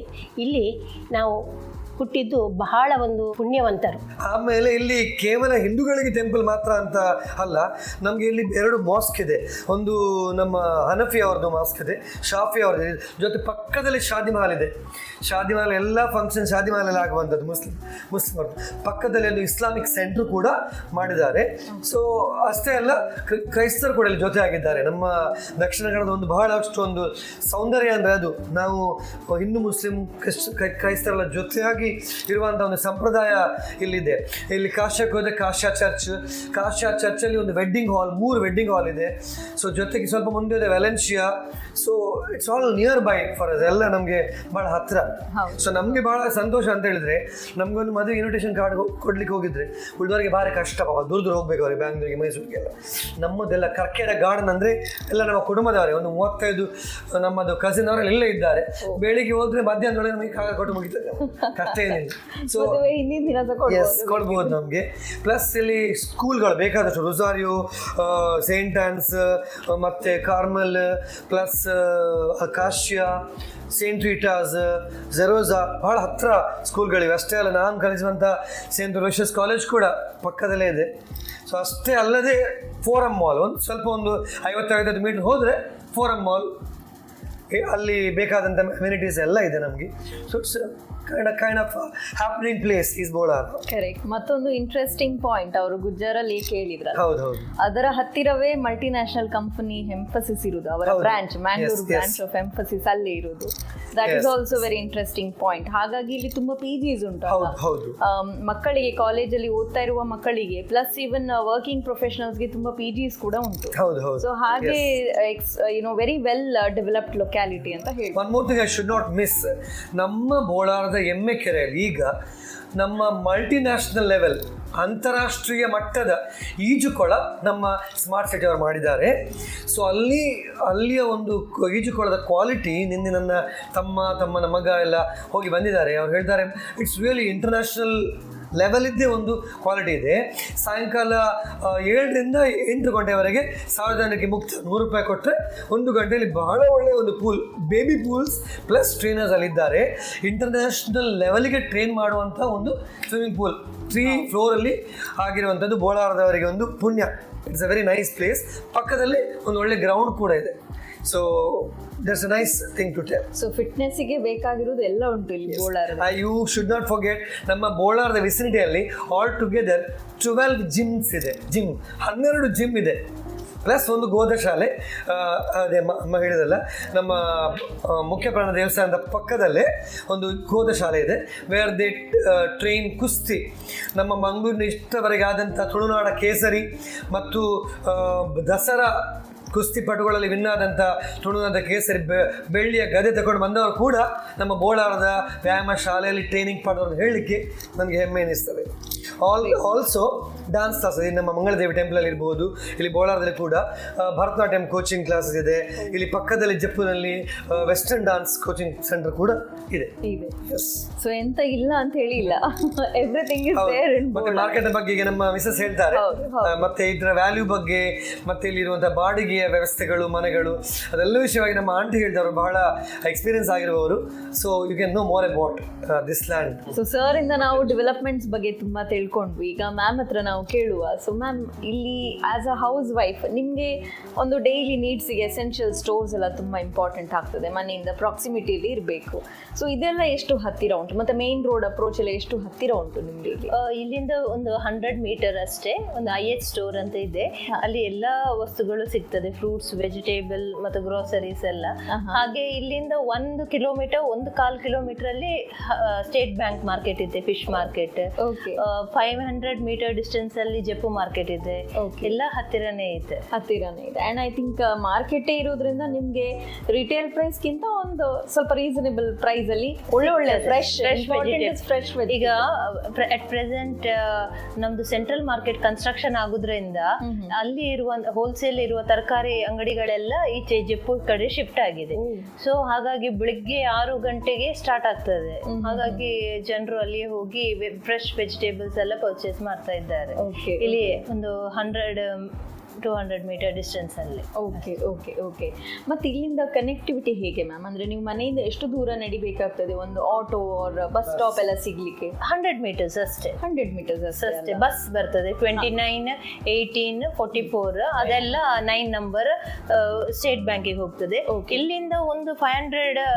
ಇಲ್ಲಿ ನಾವು ಹುಟ್ಟಿದ್ದು ಬಹಳ ಒಂದು ಪುಣ್ಯವಂತರು. ಆಮೇಲೆ ಇಲ್ಲಿ ಕೇವಲ ಹಿಂದೂಗಳಿಗೆ ಟೆಂಪಲ್ ಮಾತ್ರ ಅಂತ ಅಲ್ಲ, ನಮಗೆ ಇಲ್ಲಿ 2 ಮಾಸ್ಕ್ ಇದೆ. ಒಂದು ನಮ್ಮ ಹನಫಿ ಅವ್ರದ್ದು ಮಾಸ್ಕ್ ಇದೆ, ಶಾಫಿ ಅವ್ರದ್ದು ಜೊತೆ ಪಕ್ಕದಲ್ಲಿ ಶಾದಿ ಮಹಲ್ ಇದೆ. ಶಾದಿ ಮಹಲ್ ಎಲ್ಲ ಫಂಕ್ಷನ್ ಶಾದಿ ಮಹಲಲ್ಲಿ ಆಗುವಂಥದ್ದು ಮುಸ್ಲಿಂ ಅವ್ರದ್ದು. ಪಕ್ಕದಲ್ಲಿ ಒಂದು ಇಸ್ಲಾಮಿಕ್ ಸೆಂಟ್ರ್ ಕೂಡ ಮಾಡಿದ್ದಾರೆ. ಸೊ ಅಷ್ಟೇ ಅಲ್ಲ, ಕ್ರೈಸ್ತರು ಕೂಡ ಇಲ್ಲಿ ಜೊತೆ ಆಗಿದ್ದಾರೆ. ನಮ್ಮ ದಕ್ಷಿಣ ಕನ್ನಡದ ಒಂದು ಬಹಳಷ್ಟು ಒಂದು ಸೌಂದರ್ಯ ಅಂದರೆ ಅದು ನಾವು ಹಿಂದೂ ಮುಸ್ಲಿಂ ಕ್ರೈಸ್ತರೆಲ್ಲ ಜೊತೆಯಾಗಿ ಇರುವಂಥ ಒಂದು ಸಂಪ್ರದಾಯ ಇಲ್ಲಿದೆ. ಇಲ್ಲಿ ಕಾಶ್ಯಕ್ಕೆ ಹೋದರೆ ಕಾಶ್ಯ ಚರ್ಚಲ್ಲಿ ಒಂದು ವೆಡ್ಡಿಂಗ್ ಹಾಲ್, 3 ವೆಡ್ಡಿಂಗ್ ಹಾಲ್ ಇದೆ. ಸೊ ಜೊತೆಗೆ ಸ್ವಲ್ಪ ಮುಂದೆ ಇದೆ Valencia. So it's all nearby for us, ಎಲ್ಲ ನಮಗೆ ಭಾಳ ಹತ್ತಿರ. ಸೊ ನಮಗೆ ಭಾಳ ಸಂತೋಷ ಅಂತ ಹೇಳಿದ್ರೆ, ನಮಗೊಂದು ಮದುವೆ ಇನ್ವಿಟೇಷನ್ ಕಾರ್ಡ್ ಕೊಡ್ಲಿಕ್ಕೆ ಹೋಗಿದ್ರೆ ಉಳಿದವರಿಗೆ ಭಾರಿ ಕಷ್ಟ, ಪಾಪ ದೂರ ಹೋಗ್ಬೇಕು ಅವ್ರಿಗೆ, ಬ್ಯಾಂಗ್ಳೂರಿಗೆ, ಮೈಸೂರಿಗೆಲ್ಲ. ನಮ್ಮದೆಲ್ಲ ಕರ್ಕೆರ ಗಾರ್ಡನ್ ಅಂದರೆ ಎಲ್ಲ ನಮ್ಮ ಕುಟುಂಬದವರೇ, ಒಂದು 35 ನಮ್ಮದು ಕಸಿನ್ ಅವರೆಲ್ಲ ಇಲ್ಲೇ ಇದ್ದಾರೆ. ಬೆಳಿಗ್ಗೆ ಹೋದ್ರೆ ಮಧ್ಯಾಹ್ನದೊಳಗೆ ನಮಗೆ ಕಾಗ ಕೊಟ್ಟು ಮುಗಿತದೆ, ಕಷ್ಟ ಏನಿಲ್ಲ. ಸೊ ಕೊಡ್ಬೋದು ನಮಗೆ. ಪ್ಲಸ್ ಇಲ್ಲಿ ಸ್ಕೂಲ್ಗಳು ಬೇಕಾದಷ್ಟು, ರೊಸಾರಿಯೋ, ಸೇಂಟ್ ಆನ್ಸ್, ಮತ್ತು ಕಾರ್ಮಲ್, ಪ್ಲಸ್ ಕಾಶ್ಯ, ಸೇಂಟ್ ರೀಟಾಸ್, ಜೆರೋಸಾ, ಭಾಳ ಹತ್ತಿರ ಸ್ಕೂಲ್ಗಳಿವೆ. ಅಷ್ಟೇ ಅಲ್ಲ, ನಾನು ಕಲಿಸುವಂಥ ಸೇಂಟ್ ರೋಷಸ್ ಕಾಲೇಜ್ ಕೂಡ ಪಕ್ಕದಲ್ಲೇ ಇದೆ. ಸೊ ಅಷ್ಟೇ ಅಲ್ಲದೆ ಫೋರಮ್ ಮಾಲ್, ಒಂದು 50-55 ಮೀಟರ್ ಹೋದರೆ ಫೋರಮ್ ಮಾಲ್, ಅಲ್ಲಿ ಬೇಕಾದಂಥ ಅಮ್ಯುನಿಟೀಸ್ ಎಲ್ಲ ಇದೆ ನಮಗೆ. So it's kind of happening place is Bolara. Correct. ಮತ್ತೊಂದು ಇಂಟ್ರೆಸ್ಟಿಂಗ್ ಪಾಯಿಂಟ್, ಅವರು ಗುಜ್ಜರ ಲೇಕ್ ಹೇಳಿದ್ರ, ಹೌದು ಅದರ ಹತ್ತಿರವೇ ಮಲ್ಟಿನ್ಯಾಷನಲ್ ಕಂಪನಿ ಎಂಫಸಿಸ್ ಇರುವುದು, ಅವರ branch Mangalore branch of emphasis ಅಲ್ಲೇ ಇರುವುದು. That is also very interesting point. ಹಾಗಾಗಿ ಇಲ್ಲಿ ತುಂಬಾ PGs ಉಂಟು ಮಕ್ಕಳಿಗೆ, ಕಾಲೇಜಲ್ಲಿ ಓದ್ತಾ ಇರುವ ಮಕ್ಕಳಿಗೆ, ಪ್ಲಸ್ ಈವನ್ ವರ್ಕಿಂಗ್ ಪ್ರೊಫೆಷನಲ್ಸ್ಗೆ ತುಂಬಾ PGs ಕೂಡ ಉಂಟು. ಸೊ ಹಾಗೆ ವೆರಿ ವೆಲ್ ಡೆವಲಪ್ಡ್ ಲೊಕ್ಯಾಲಿಟಿ ಅಂತ ಹೇಳಿ. One more thing I should not miss, ನಮ್ಮ ಬೋಳಾರದ ಎಮ್ಮೆಕೆರೆಯಲ್ಲಿ ಈಗ ನಮ್ಮ ಮಲ್ಟಿನ್ಯಾಷನಲ್ ಲೆವೆಲ್, ಅಂತಾರಾಷ್ಟ್ರೀಯ ಮಟ್ಟದ ಈಜುಕೊಳ ನಮ್ಮ ಸ್ಮಾರ್ಟ್ ಸಿಟಿ ಅವರು ಮಾಡಿದ್ದಾರೆ. ಸೊ ಅಲ್ಲಿಯ ಒಂದು ಈಜುಕೊಳದ ಕ್ವಾಲಿಟಿ, ನಿನ್ನೆ ನನ್ನ ತಮ್ಮನ ಮಗ ಎಲ್ಲ ಹೋಗಿ ಬಂದಿದ್ದಾರೆ. ಅವ್ರು ಹೇಳ್ತಾರೆ ಇಟ್ಸ್ ರಿಯಲಿ ಇಂಟರ್ನ್ಯಾಷನಲ್ ಲೆವೆಲ್ ಇದ್ದೇ ಒಂದು ಕ್ವಾಲಿಟಿ ಇದೆ. ಸಾಯಂಕಾಲ 7ರಿಂದ 8 ಗಂಟೆವರೆಗೆ ಸಾರ್ವಜನಿಕ ಮುಕ್ತ, ₹100 ಕೊಟ್ಟರೆ 1 ಗಂಟೆಯಲ್ಲಿ ಬಹಳ ಒಳ್ಳೆಯ ಒಂದು pool, baby pools plus trainers ಅಲ್ಲಿದ್ದಾರೆ. ಇಂಟರ್ನ್ಯಾಷನಲ್ ಲೆವೆಲ್ಗೆ ಟ್ರೈನ್ ಮಾಡುವಂಥ ಒಂದು ಸ್ವಿಮ್ಮಿಂಗ್ ಪೂಲ್ 3 ಫ್ಲೋರಲ್ಲಿ ಆಗಿರುವಂಥದ್ದು ಬೋಳಾರದವರಿಗೆ ಒಂದು ಪುಣ್ಯ. It's a very nice place. ಪಕ್ಕದಲ್ಲಿ ಒಂದು ಒಳ್ಳೆ ಗ್ರೌಂಡ್ ಕೂಡ ಇದೆ. So that's a nice thing to tell. So ಫಿಟ್ನೆಸ್ಸಿಗೆ ಬೇಕಾಗಿರೋದು ಎಲ್ಲ ಉಂಟು ಇಲ್ಲಿ Bolar. You should not forget, ನಮ್ಮ ಬೋಳಾರದ ವಿಸಿನಿಟಿಯಲ್ಲಿ ಆಲ್ ಟುಗೆದರ್ 12 ಜಿಮ್ಸ್ ಇದೆ. 12 ಜಿಮ್ ಇದೆ, ಪ್ಲಸ್ ಒಂದು ಗೋಧಶಾಲೆ. ಅದೇ ಹೇಳಿದಲ್ಲ, ನಮ್ಮ ಮುಖ್ಯ ಪ್ರಾಣ ದೇವಸ್ಥಾನದ ಪಕ್ಕದಲ್ಲೇ ಒಂದು ಗೋಧಶಾಲೆ ಇದೆ, ವೇರ್ ದೇ ಟ್ರೈನ್ ಕುಸ್ತಿ. ನಮ್ಮ ಮಂಗಳೂರಿನ ಇಷ್ಟವರೆಗೆ ಆದಂಥ ತುಳುನಾಡ ಕೇಸರಿ ಮತ್ತು ದಸರಾ ಕುಸ್ತಿಪಟುಗಳಲ್ಲಿ ವಿನ್ ಆದಂಥ ತುಳುನಾದ ಕೇಸರಿ ಬೆಳ್ಳಿಯ ಗದೆ ತಗೊಂಡು ಬಂದವರು ಕೂಡ ನಮ್ಮ ಬೋಳಾರದ ವ್ಯಾಯಾಮ ಶಾಲೆಯಲ್ಲಿ ಟ್ರೈನಿಂಗ್ ಪಡೆದವರು ಹೇಳಲಿಕ್ಕೆ ನನಗೆ ಹೆಮ್ಮೆ ಎನಿಸ್ತದೆ. ಆಲ್ಸೋ ಡ್ಯಾನ್ಸ್ ಕ್ಲಾಸಸ್ ನಮ್ಮ ಮಂಗಳದೇವಿ ಟೆಂಪಲಲ್ಲಿ ಇರ್ಬೋದು, ಇಲ್ಲಿ ಬೋಳಾರದಲ್ಲಿ ಕೂಡ ಭರತನಾಟ್ಯಂ ಕೋಚಿಂಗ್ ಕ್ಲಾಸಸ್ ಇದೆ. ಇಲ್ಲಿ ಪಕ್ಕದಲ್ಲಿ ಜಪ್ಪುನಲ್ಲಿ ವೆಸ್ಟರ್ನ್ ಡ್ಯಾನ್ಸ್ ಕೋಚಿಂಗ್ ಸೆಂಟರ್ ಕೂಡ ಇದೆ. ಸೊ ಎಂತ ಇಲ್ಲ ಅಂತ ಹೇಳಿಲ್ಲ, everything is there in Bolar. ಮತ್ತೆ ಮಾರ್ಕೆಟ್ ಬಗ್ಗೆ ನಮ್ಮ ಮಿಸಸ್ ಹೇಳ್ತಾರೆ, ಮತ್ತೆ ಇದರ ವ್ಯಾಲ್ಯೂ ಬಗ್ಗೆ, ಮತ್ತೆ ಇಲ್ಲಿರುವಂತಹ ಬಾಡಿಗೆಯ ವ್ಯವಸ್ಥೆಗಳು, ಮನೆಗಳು, ಅದೆಲ್ಲ ವಿಷಯವಾಗಿ ನಮ್ಮ ಆಂಟಿ ಹೇಳಿದವರು ಬಹಳ ಎಕ್ಸ್ಪೀರಿಯನ್ಸ್ ಆಗಿರುವವರು. So you can know more about this land. So sir ಇಂದ ನಾವು ಡೆವಲಪ್ಮೆಂಟ್ಸ್ ಬಗ್ಗೆ ತುಂಬಾ ತಿಳ್ಕೊಂಡ್ವಿ. ಈಗ ಮ್ಯಾಮ್ ಹತ್ರ ನಾವು ಕೇಳುವ. ಸೊ ಮ್ಯಾಮ್, ಇಲ್ಲಿ ಆಸ್ ಅ ಹೌಸ್ ವೈಫ್ ನಿಮಗೆ ಒಂದು ಡೈಲಿ ನೀಡ್ಸಿಗೆ ಎಸೆನ್ಷಿಯಲ್ ಸ್ಟೋರ್ಸ್ ಎಲ್ಲ ತುಂಬಾ ಇಂಪಾರ್ಟೆಂಟ್ ಆಗ್ತದೆ, ಮನೆಯಿಂದ ಪ್ರಾಕ್ಸಿಮಿಟಿಯಲ್ಲಿ ಇರಬೇಕು. ಸೊ ಇದೆಲ್ಲ ಎಷ್ಟು ಹತ್ತಿರ ಉಂಟು, ಮತ್ತೆ ಮೇನ್ ರೋಡ್ ಅಪ್ರೋಚ್ ಎಲ್ಲ ಎಷ್ಟು ಹತ್ತಿರ ಉಂಟು ನಿಮಗೆ? ಇಲ್ಲಿಂದ ಒಂದು 100 ಮೀಟರ್ ಅಷ್ಟೇ ಒಂದು IH ಸ್ಟೋರ್ ಅಂತ ಇದೆ. ಅಲ್ಲಿ ಎಲ್ಲಾ ವಸ್ತುಗಳು ಸಿಗ್ತದೆ, ಫ್ರೂಟ್ಸ್, ವೆಜಿಟೇಬಲ್ ಮತ್ತು ಗ್ರೋಸರೀಸ್ ಎಲ್ಲ. ಹಾಗೆ ಇಲ್ಲಿಂದ 1 ಕಿಲೋಮೀಟರ್, 1.25 ಕಿಲೋಮೀಟರ್ ಅಲ್ಲಿ ಸ್ಟೇಟ್ ಬ್ಯಾಂಕ್ ಮಾರ್ಕೆಟ್ ಇದೆ, ಫಿಶ್ ಮಾರ್ಕೆಟ್. 500 ಮೀಟರ್ ಡಿಸ್ಟೆನ್ಸ್ ಅಲ್ಲಿ ಜಪ್ಪು ಮಾರ್ಕೆಟ್ ಇದೆ. ಎಲ್ಲ ಹತ್ತಿರನೇ ಇದೆ. ಅಂಡ್ ಐ ಥಿಂಕ್ ಮಾರ್ಕೆಟೇ ಇರೋದ್ರಿಂದ ನಿಮ್ಗೆ ರಿಟೇಲ್ ಪ್ರೈಸ್ ಗಿಂತ ಒಂದು ಸ್ವಲ್ಪ ರೀಸನೇಬಲ್ ಪ್ರೈಸ್ ಅಲ್ಲಿ ಒಳ್ಳೆ ಫ್ರೆಶ್ ವೆಜಿಟೇಬಲ್ಸ್. ಈಗ ಅಟ್ ಪ್ರೆಸೆಂಟ್ ನಮ್ದು ಸೆಂಟ್ರಲ್ ಮಾರ್ಕೆಟ್ ಕನ್ಸ್ಟ್ರಕ್ಷನ್ ಆಗೋದ್ರಿಂದ ಅಲ್ಲಿ ಇರುವ ಹೋಲ್ಸೇಲ್ ಇರುವ ತರಕಾರಿ ಅಂಗಡಿಗಳೆಲ್ಲ ಈಚೆ ಜಪ್ಪು ಕಡೆ ಶಿಫ್ಟ್ ಆಗಿದೆ. ಸೊ ಹಾಗಾಗಿ ಬೆಳಿಗ್ಗೆ 6 ಗಂಟೆಗೆ ಸ್ಟಾರ್ಟ್ ಆಗ್ತದೆ. ಹಾಗಾಗಿ ಜನರು ಅಲ್ಲಿ ಹೋಗಿ ಫ್ರೆಶ್ ವೆಜಿಟೇಬಲ್ಸ್ ಎಲ್ಲ ಪರ್ಚೇಸ್ ಮಾಡ್ತಾ ಇದ್ದಾರೆ. ಇಲ್ಲಿ ಒಂದು 100-200 ಮೀಟರ್ ಡಿಸ್ಟೆನ್ಸ್ ಅಲ್ಲಿ. ಓಕೆ. ಮತ್ತೆ ಇಲ್ಲಿಂದ ಕನೆಕ್ಟಿವಿಟಿ ಹೇಗೆ ಮ್ಯಾಮ್? ಅಂದ್ರೆ ನೀವು ಮನೆಯಿಂದ ಎಷ್ಟು ದೂರ ನಡಿಬೇಕಾಗ್ತದೆ ಒಂದು ಆಟೋ ಆರ್ ಬಸ್ ಸ್ಟಾಪ್ ಎಲ್ಲ ಸಿಗ್ಲಿಕ್ಕೆ? 100 ಮೀಟರ್ಸ್ ಅಷ್ಟೇ. 100 ಮೀಟರ್ಸ್ ಅಷ್ಟೇ. ಬಸ್ ಬರ್ತದೆ 29, 18, 44, ಅದೆಲ್ಲ 9 ನಂಬರ್ ಸ್ಟೇಟ್ ಬ್ಯಾಂಕಿಗೆ ಹೋಗ್ತದೆ. ಇಲ್ಲಿಂದ ಒಂದು 500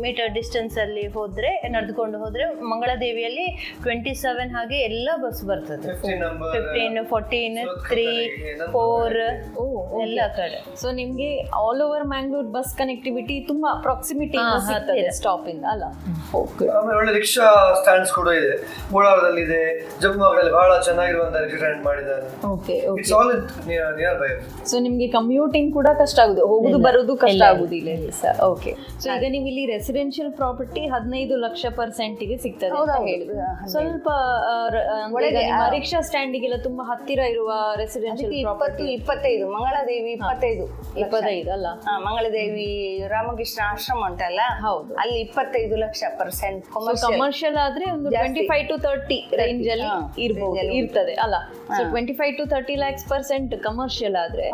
ಮೀಟರ್ ಡಿಸ್ಟೆನ್ಸ್ ಅಲ್ಲಿ ಹೋದ್ರೆ, ನಡೆದುಕೊಂಡು ಹೋದ್ರೆ ಮಂಗಳದೇವಿಯಲ್ಲಿ 27 ಹಾಗೆ ಎಲ್ಲ ಬಸ್ ಬರ್ತದೆ. 15, 14, 3, 4 ಎಲ್ಲ ಕಡೆ. ಸೊ ನಿಮ್ಗೆ all over Mangalore bus connectivity ತುಂಬಾ ಪ್ರಾಕ್ಸಿಮಿಟಿ ಸ್ಟಾಪ್ ಇಂದ ಅಲ್ಲ? ಆಮೇಲೆ ಒಳ್ಳೆ ರಿಕ್ಷಾ ಸ್ಟ್ಯಾಂಡ್ಸ್ ಕೂಡ ಇದೆ, ಬೋಳಾರದಲ್ಲಿ ಇದೆ, ಜಮ್ಮುಗಳಲ್ಲಿ ಬಹಳ ಚೆನ್ನಾಗಿರುವಂತ ರಿಕ್ಷಾ ಸ್ಟ್ಯಾಂಡ್ ಮಾಡಿದ್ದಾರೆ. It's all near by. So ನಿಮ್ಗೆ ಕಮ್ಯೂಟಿಂಗ್ ಕೂಡ ಕಷ್ಟ ಆಗುದು, ಹೋಗುದು ಬರೋದು ಕಷ್ಟ ಆಗುದಿಲ್ಲ. ಓಕೆ. ಸೊ ಈಗ ನೀವು ಇಲ್ಲಿ ರೆಸಿಡೆನ್ಷಿಯಲ್ ಪ್ರಾಪರ್ಟಿ 15 ಲಕ್ಷ % ಗೆ ಸಿಗ್ತದೆ ಅಂತ ಹೇಳಿದ್ರು. ಸ್ವಲ್ಪ ರಿಕ್ಷಾ ಸ್ಟ್ಯಾಂಡಿಗೆಲ್ಲ ತುಂಬಾ ಹತ್ತಿರ ಇರುವ ರೆಸಿಡೆನ್ಷಿಯಲ್ ಪ್ರಾಪರ್ಟಿ 25 ಮಂಗಳದೇವಿ 25 ಅಲ್ಲ? ಮಂಗಳದೇವಿ ರಾಮಕೃಷ್ಣ ಆಶ್ರಮ ಉಂಟಲ್ಲ, ಹೌದು, ಅಲ್ಲಿ 25 ಲಕ್ಷ % ಕಮರ್ಷಿಯಲ್ ಆದ್ರೆ ಒಂದು 25 to 30 ರೇಂಜ್ ಅಲ್ಲಿ ಇರ್ತದೆ ಅಲ್ಲ? ಸೊ 25 to 30 lakhs % ಕಮರ್ಷಿಯಲ್ ಆದ್ರೆ,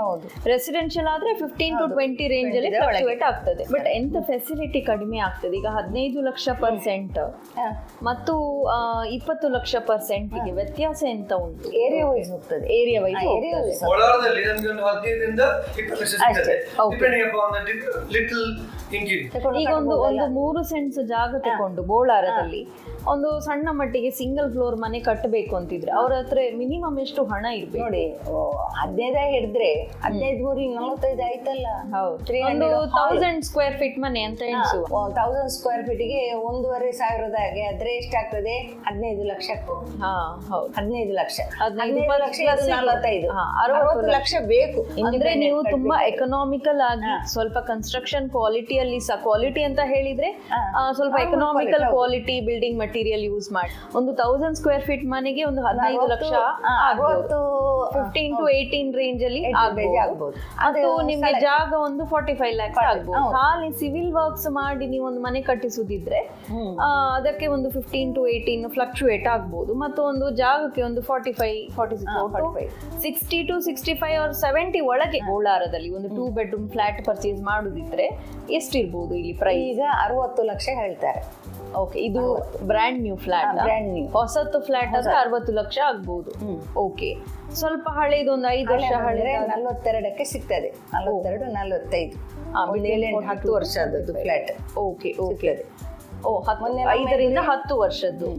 ರೆಸಿಡೆನ್ಷಿಯಲ್ ಆದ್ರೆ 15 to 20 ರೇಂಜ್ ಅಲ್ಲಿ ಫ್ಲಕ್ಚುಯೇಟ್ ಆಗ್ತದೆ. ಬಟ್ ಎಂತ ಫೆಸಿಲಿಟಿ ಕಡಿಮೆ ಆಗ್ತದೆ ಈಗ 15 ಲಕ್ಷ % ಮತ್ತು 20 ಲಕ್ಷ % ಗೆ ವ್ಯತ್ಯಾಸ ಎಂತ ಉಂಟು? ಏರಿಯಾ ವೈಸ್ ಹೋಗ್ತದೆ. ಏರಿಯಾ ವೈಸ್ ಬೋಳಾರದಲ್ಲಿ ನಮ್ಗೆ ಒಂದು 15ರಿಂದ 20 ಲಕ್ಷ ಸಿಗ್ತದೆ, depending upon the little increase. ಈಗ ಒಂದು 3 ಸೆಂಟ್ಸ್ ಜಾಗ ತಗೊಂಡು ಬೋಳಾರದಲ್ಲಿ ಒಂದು ಸಣ್ಣ ಮಟ್ಟಿಗೆ ಸಿಂಗಲ್ ಫ್ಲೋರ್ ಮನೆ ಕಟ್ಟಬೇಕು ಅಂತಿದ್ರೆ ಅವ್ರ ಹತ್ರ ಮಿನಿಮಮ್ ಎಷ್ಟು ಹಣ ಇರ್ಬೇಕು? ನೋಡಿ 15 ಹಿಡಿದ್ರೆ 15 3 45 ಆಯ್ತಲ್ಲ. ಒಂದು 1000 ಸ್ಕ್ವೇರ್ ಫೀಟ್ ಮನೆ ಅಂತ ಎಣಿಸುವ. 1000 ಸ್ಕ್ವೇರ್ ಫೀಟ್ಗೆ 1,500 ಆದ್ರೆ ಎಷ್ಟಾಗ್ತದೆ? 15 ಲಕ್ಷ. 15 ಲಕ್ಷ 15 ಲಕ್ಷ 45 60 ಲಕ್ಷ ಬೇಕು. ಅಂದ್ರೆ ನೀವು ತುಂಬಾ ಎಕನಾಮಿಕಲ್ ಆಗಿ ಸ್ವಲ್ಪ ಕನ್ಸ್ಟ್ರಕ್ಷನ್ ಕ್ವಾಲಿಟಿಯಲ್ಲಿ ಕ್ವಾಲಿಟಿ ಅಂತ ಹೇಳಿದ್ರೆ ಸ್ವಲ್ಪ economical quality building material use ಮಾಡಿ ಒಂದು 1000 ಸ್ಕ್ವೇರ್ ಫೀಟ್ ಮನೆಗೆ ಒಂದು 15 ಲಕ್ಷ 15 to 18 ರೇಂಜ್ ಅಲ್ಲಿ ಆಗ್ಬೋದು. ಅದು ನಿಮ್ಗೆ ಜಾಗ ಒಂದು 45 lakhs ಆಗ್ಬೋದು. ಖಾಲಿ ಸಿವಿಲ್ ವರ್ಕ್ಸ್ ಮಾಡಿ ನೀವು ಒಂದು ಮನೆ ಕಟ್ಟಿಸುದಿದ್ರೆ ಅದಕ್ಕೆ ಒಂದು 15 to 18 ಫ್ಲಕ್ಚುಯೇಟ್ ಆಗ್ಬೋದು. ಮತ್ತು ಒಂದು ಜಾಗಕ್ಕೆ ಒಂದು 45, 46, 60 to 65 or 70 ಒಳಗೆ ಬೋಳಾರದಲ್ಲಿ ಒಂದು 2 bedroom ಫ್ಲಾಟ್ ಪರ್ಚೇಸ್ ಮಾಡುದಿದ್ರೆ ಎಷ್ಟಿರ್ಬೋದು ಇಲ್ಲಿ ಪ್ರೈಸ್? ಈಗ 60 ಲಕ್ಷ ಹೇಳ್ತಾರೆ. ಓಕೆ, ಇದು brand new flat. Brand new ಹೊಸತ್ತು ಫ್ಲಾಟ್ ಆದ್ರೆ 60 ಲಕ್ಷ ಆಗ್ಬೋದು. ಓಕೆ, ಸ್ವಲ್ಪ ಹಳೇದು ಒಂದು 5 ವರ್ಷ ಹಳೆ 42ಕ್ಕೆ ಸಿಗ್ತದೆ. 42, 45 10 ವರ್ಷದ್ದು ಫ್ಲಾಟ್. Okay okay. 5ರಿಂದ 10 ವರ್ಷದ್ದು.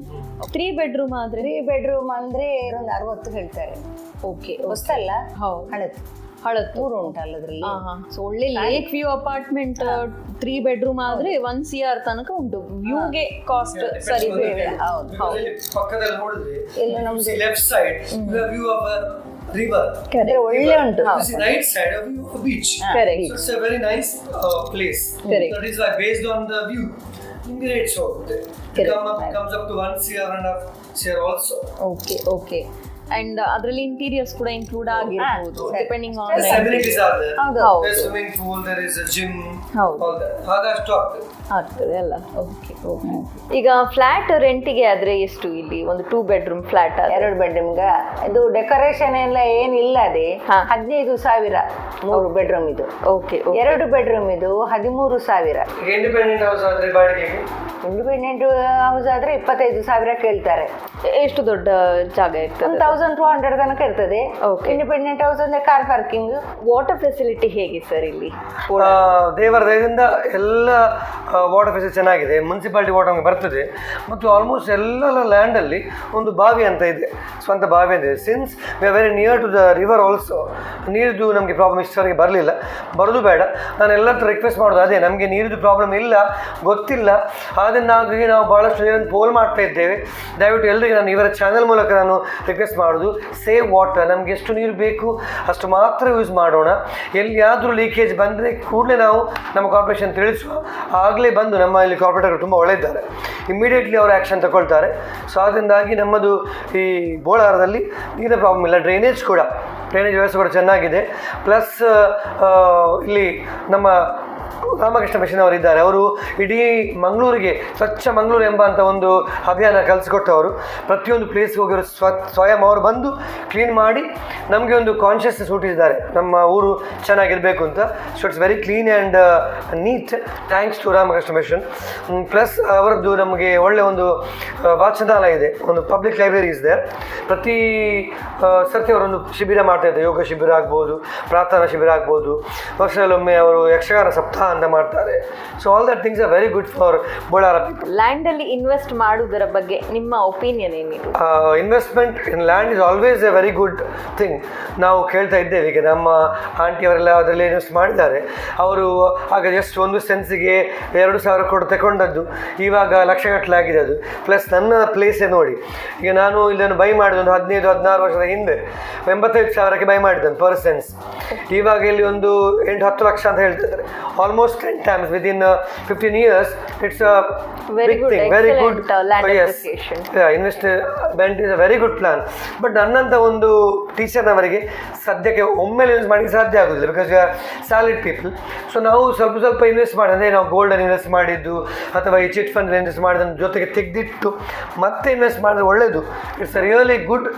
3 bedroom ಆದ್ರೆ 3 bedroom ಅಂದ್ರೆ ಒಂದು 60 ಹೇಳ್ತಾರೆ. ಓಕೆ, ಹೊಸ್ತಲ್ಲ, ಹಳತ್ತು ಉಂಟಲ್ಲ ಅದ್ರಲ್ಲಿ. ಸೊ ಒಳ್ಳೆ ಲೇಕ್ ವ್ಯೂ ಅಪಾರ್ಟ್ಮೆಂಟ್ 3 bedroom ಆದ್ರೆ 1 CR ತನಕ ಉಂಟು. ವ್ಯೂಗೆ ಕಾಸ್ಟ್ ಸರಿ. ಪಕ್ಕದಲ್ಲಿ ನೋಡಿದ್ರೆ ನಮ್ದು left side view of river, ಒಳ್ಳೆ ಉಂಟು. Right side view of beach. Correct. So it's a very nice place. Correct. That is why based on the view ನಿಮಗೆ ರೇಟ್ಸ್ ಹೋಗುತ್ತೆ. comes up to 1 CR and a CR also. Okay okay. And ಅದರಲ್ಲಿ interiors ಕೂಡ include ಆಗಿರಬಹುದು depending on amenities are there. ಹೌದು. There's swimming pool, there is a gym. ಹೌದು. all that. ಹಾಗಷ್ಟು ಆಗ್ತದೆ ಅಲ್ಲ. Okay okay. ಈಗ ಫ್ಲಾಟ್ ರೆಂಟಿಗೆ ಆದ್ರೆ ಎಷ್ಟು ಇಲ್ಲಿ? ಒಂದು 2 bedroom ಫ್ಲಾಟ್ 2 bedroom ಇದು ಡೆಕೋರೇಷನ್ ಎಲ್ಲ ಏನಿಲ್ಲ. ಅದೇ 15,000 3 bedroom ಇದು. ಓಕೆ. 2 bedroom ಇದು 13,000. ಇಂಡಿಪೆಂಡೆಂಟ್ ಹೌಸ್ ಆದ್ರೆ ಬಾಡಿಗೆಗೆ, ಇಂಡಿಪೆಂಡೆಂಟ್ ಹೌಸ್ ಆದ್ರೆ 25,000 ಕೇಳ್ತಾರೆ. ಎಷ್ಟು ದೊಡ್ಡ ಜಾಗ ಇರ್ತದೆ? 1,200 ತನಕ ಇರ್ತದೆ. ಇಂಡಿಪೆಂಡೆಂಟ್ ಹೌಸ್ ಅಂದ್ರೆ ಕಾರ್ ಪಾರ್ಕಿಂಗ್. ವಾಟರ್ ಫೆಸಿಲಿಟಿ ಹೇಗೆ ಸರ್ ಇಲ್ಲಿ? ದೇವರ ದಯದಿಂದ ಎಲ್ಲ ವಾಟರ್ ಫೆಸಿಲಿಟಿ ಚೆನ್ನಾಗಿದೆ. ಮುನ್ಸಿಪಾಲಿಟಿ ವಾಟರ್ ಬರ್ತದೆ. ಮತ್ತು ಆಲ್ಮೋಸ್ಟ್ ಎಲ್ಲ ಲ್ಯಾಂಡಲ್ಲಿ ಒಂದು ಬಾವಿ ಅಂತ ಇದೆ, ಸ್ವಂತ ಬಾವಿ ಅಂತ ಇದೆ. Since we are very near to the river also. ನೀರಿದ್ದು ನಮಗೆ ಪ್ರಾಬ್ಲಮ್ ಇಷ್ಟವರೆಗೆ ಬರಲಿಲ್ಲ, ಬರೋದು ಬೇಡ. ನಾನು ಎಲ್ಲರ ರಿಕ್ವೆಸ್ಟ್ ಮಾಡೋದು ಅದೇ, ನಮಗೆ ನೀರಿದ್ದು ಪ್ರಾಬ್ಲಮ್ ಇಲ್ಲ, ಗೊತ್ತಿಲ್ಲ. ಅದನ್ನಾಗಿ ನಾವು ಭಾಳಷ್ಟು ನೀರನ್ನು ಪೋಲ್ ಮಾಡ್ತಾ ಇದ್ದೇವೆ. ದಯವಿಟ್ಟು ಎಲ್ಲರಿಗೆ ನಾನು ಇವರ ಚಾನಲ್ ಮೂಲಕ ನಾನು ರಿಕ್ವೆಸ್ಟ್ ಮಾಡೋದು, ಸೇವ್ ವಾಟರ್. ನಮಗೆ ಎಷ್ಟು ನೀರು ಬೇಕು ಅಷ್ಟು ಮಾತ್ರ ಯೂಸ್ ಮಾಡೋಣ. ಎಲ್ಲಿಯಾದರೂ ಲೀಕೇಜ್ ಬಂದರೆ ಕೂಡಲೇ ನಾವು ನಮ್ಮ ಕಾರ್ಪೊರೇಷನ್ ತಿಳಿಸುವ. ಆಗಲೇ ಬಂದು ನಮ್ಮ ಇಲ್ಲಿ ಕಾರ್ಪೊರೇಟರ್ ತುಂಬ ಒಳ್ಳೆಯಿದ್ದಾರೆ, ಇಮ್ಮಿಡಿಯೇಟ್ಲಿ ಅವರು ಆ್ಯಕ್ಷನ್ ತಗೊಳ್ತಾರೆ. ಸೊ ಅದರಿಂದಾಗಿ ನಮ್ಮದು ಈ ಬೋಳಾರದಲ್ಲಿ ನೀರಿನ ಪ್ರಾಬ್ಲಮ್ ಇಲ್ಲ. ಡ್ರೈನೇಜ್ ವ್ಯವಸ್ಥೆ ಕೂಡ ಚೆನ್ನಾಗಿದೆ. ಪ್ಲಸ್ ಇಲ್ಲಿ ನಮ್ಮ ರಾಮಕೃಷ್ಣ ಮಿಷನ್ ಅವರು ಇದ್ದಾರೆ. ಅವರು ಇಡೀ ಮಂಗಳೂರಿಗೆ ಸ್ವಚ್ಛ ಮಂಗಳೂರು ಎಂಬಂಥ ಒಂದು ಅಭಿಯಾನ ಕಲಿಸಿಕೊಟ್ಟವರು. ಪ್ರತಿಯೊಂದು ಪ್ಲೇಸ್ಗೆ ಹೋಗಿರೋ ಸ್ವಯಂ ಅವರು ಬಂದು ಕ್ಲೀನ್ ಮಾಡಿ ನಮಗೆ ಒಂದು ಕಾನ್ಷಿಯಸ್ನೆಸ್ ಹುಟ್ಟಿಸಿದ್ದಾರೆ, ನಮ್ಮ ಊರು ಚೆನ್ನಾಗಿರಬೇಕು ಅಂತ. So it's very clean and neat, thanks to Ramakrishna mission. Plus ಅವರದ್ದು ನಮಗೆ ಒಳ್ಳೆಯ ಒಂದು ವಾಚನಾಲಯ ಇದೆ, ಒಂದು ಪಬ್ಲಿಕ್ ಲೈಬ್ರರಿ ಇದೆ. ಪ್ರತಿ ಸರ್ತಿ ಅವರೊಂದು ಶಿಬಿರ ಮಾಡ್ತಾಯಿದ್ದಾರೆ, ಯೋಗ ಶಿಬಿರ ಆಗ್ಬೋದು, ಪ್ರಾರ್ಥನಾ ಶಿಬಿರ ಆಗ್ಬೋದು. ವರ್ಷದಲ್ಲೊಮ್ಮೆ ಅವರು ಯಕ್ಷಗಾನ ಸಪ್ತಾಹ ಅಂತ ಮಾಡ್ತಾರೆ. So all that things are very good for Bolara people. ಲ್ಯಾಂಡಲ್ಲಿ ಇನ್ವೆಸ್ಟ್ ಮಾಡುವುದರ ಬಗ್ಗೆ ನಿಮ್ಮ ಒಪಿನಿಯನ್ ಏನಿದೆ? Investment in land is always a very good thing. ನಾವು ಕೇಳ್ತಾ ಇದ್ದೇವೆ, ಈಗ ನಮ್ಮ ಆಂಟಿಯವರೆಲ್ಲ ಅದರಲ್ಲಿ ಇನ್ವೆಸ್ಟ್ ಮಾಡಿದ್ದಾರೆ. ಅವರು ಆಗ ಜಸ್ಟ್ 1 ಸೆನ್ಸಿಗೆ 2,000 ಕೊಟ್ಟು ತಗೊಂಡದ್ದು ಇವಾಗ ಲಕ್ಷಗಟ್ಟಲೆ ಆಗಿದೆ ಅದು. ಪ್ಲಸ್ ನನ್ನ ಪ್ಲೇಸೇ ನೋಡಿ, ಈಗ ನಾನು ಇದನ್ನು ಬೈ ಮಾಡಿದ ಒಂದು 15-16 ವರ್ಷದ ಹಿಂದೆ 85,000ಕ್ಕೆ ಬೈ ಮಾಡಿದ್ದನು ಪರ್ ಸೆನ್ಸ್. ಇವಾಗ ಇಲ್ಲಿ ಒಂದು 8-10 ಲಕ್ಷ ಅಂತ ಹೇಳ್ತಿದ್ದಾರೆ. Almost 10 times within 15 years. It's a big thing, very good land yes. appreciation. Yeah, investment is a very good plan. But ನನ್ನಂಥ ಒಂದು ಟೀಚರ್ನವರಿಗೆ ಸದ್ಯಕ್ಕೆ ಒಮ್ಮೆಲೆ ಯೂಸ್ ಮಾಡಲಿಕ್ಕೆ ಸಾಧ್ಯ ಆಗೋದಿಲ್ಲ, because you are salaried people. So ನಾವು ಸ್ವಲ್ಪ ಇನ್ವೆಸ್ಟ್ ಮಾಡಿ, ಅಂದರೆ ನಾವು ಗೋಲ್ಡನ್ ಇನ್ವೆಸ್ಟ್ ಮಾಡಿದ್ದು ಅಥವಾ ಈ ಚಿಟ್ ಫಂಡ್ ಇನ್ವೆಸ್ಟ್ ಮಾಡಿದ ಜೊತೆಗೆ ತೆಗೆದಿಟ್ಟು ಮತ್ತೆ ಇನ್ವೆಸ್ಟ್ ಮಾಡಿದ್ರೆ ಒಳ್ಳೆಯದು. It's a really good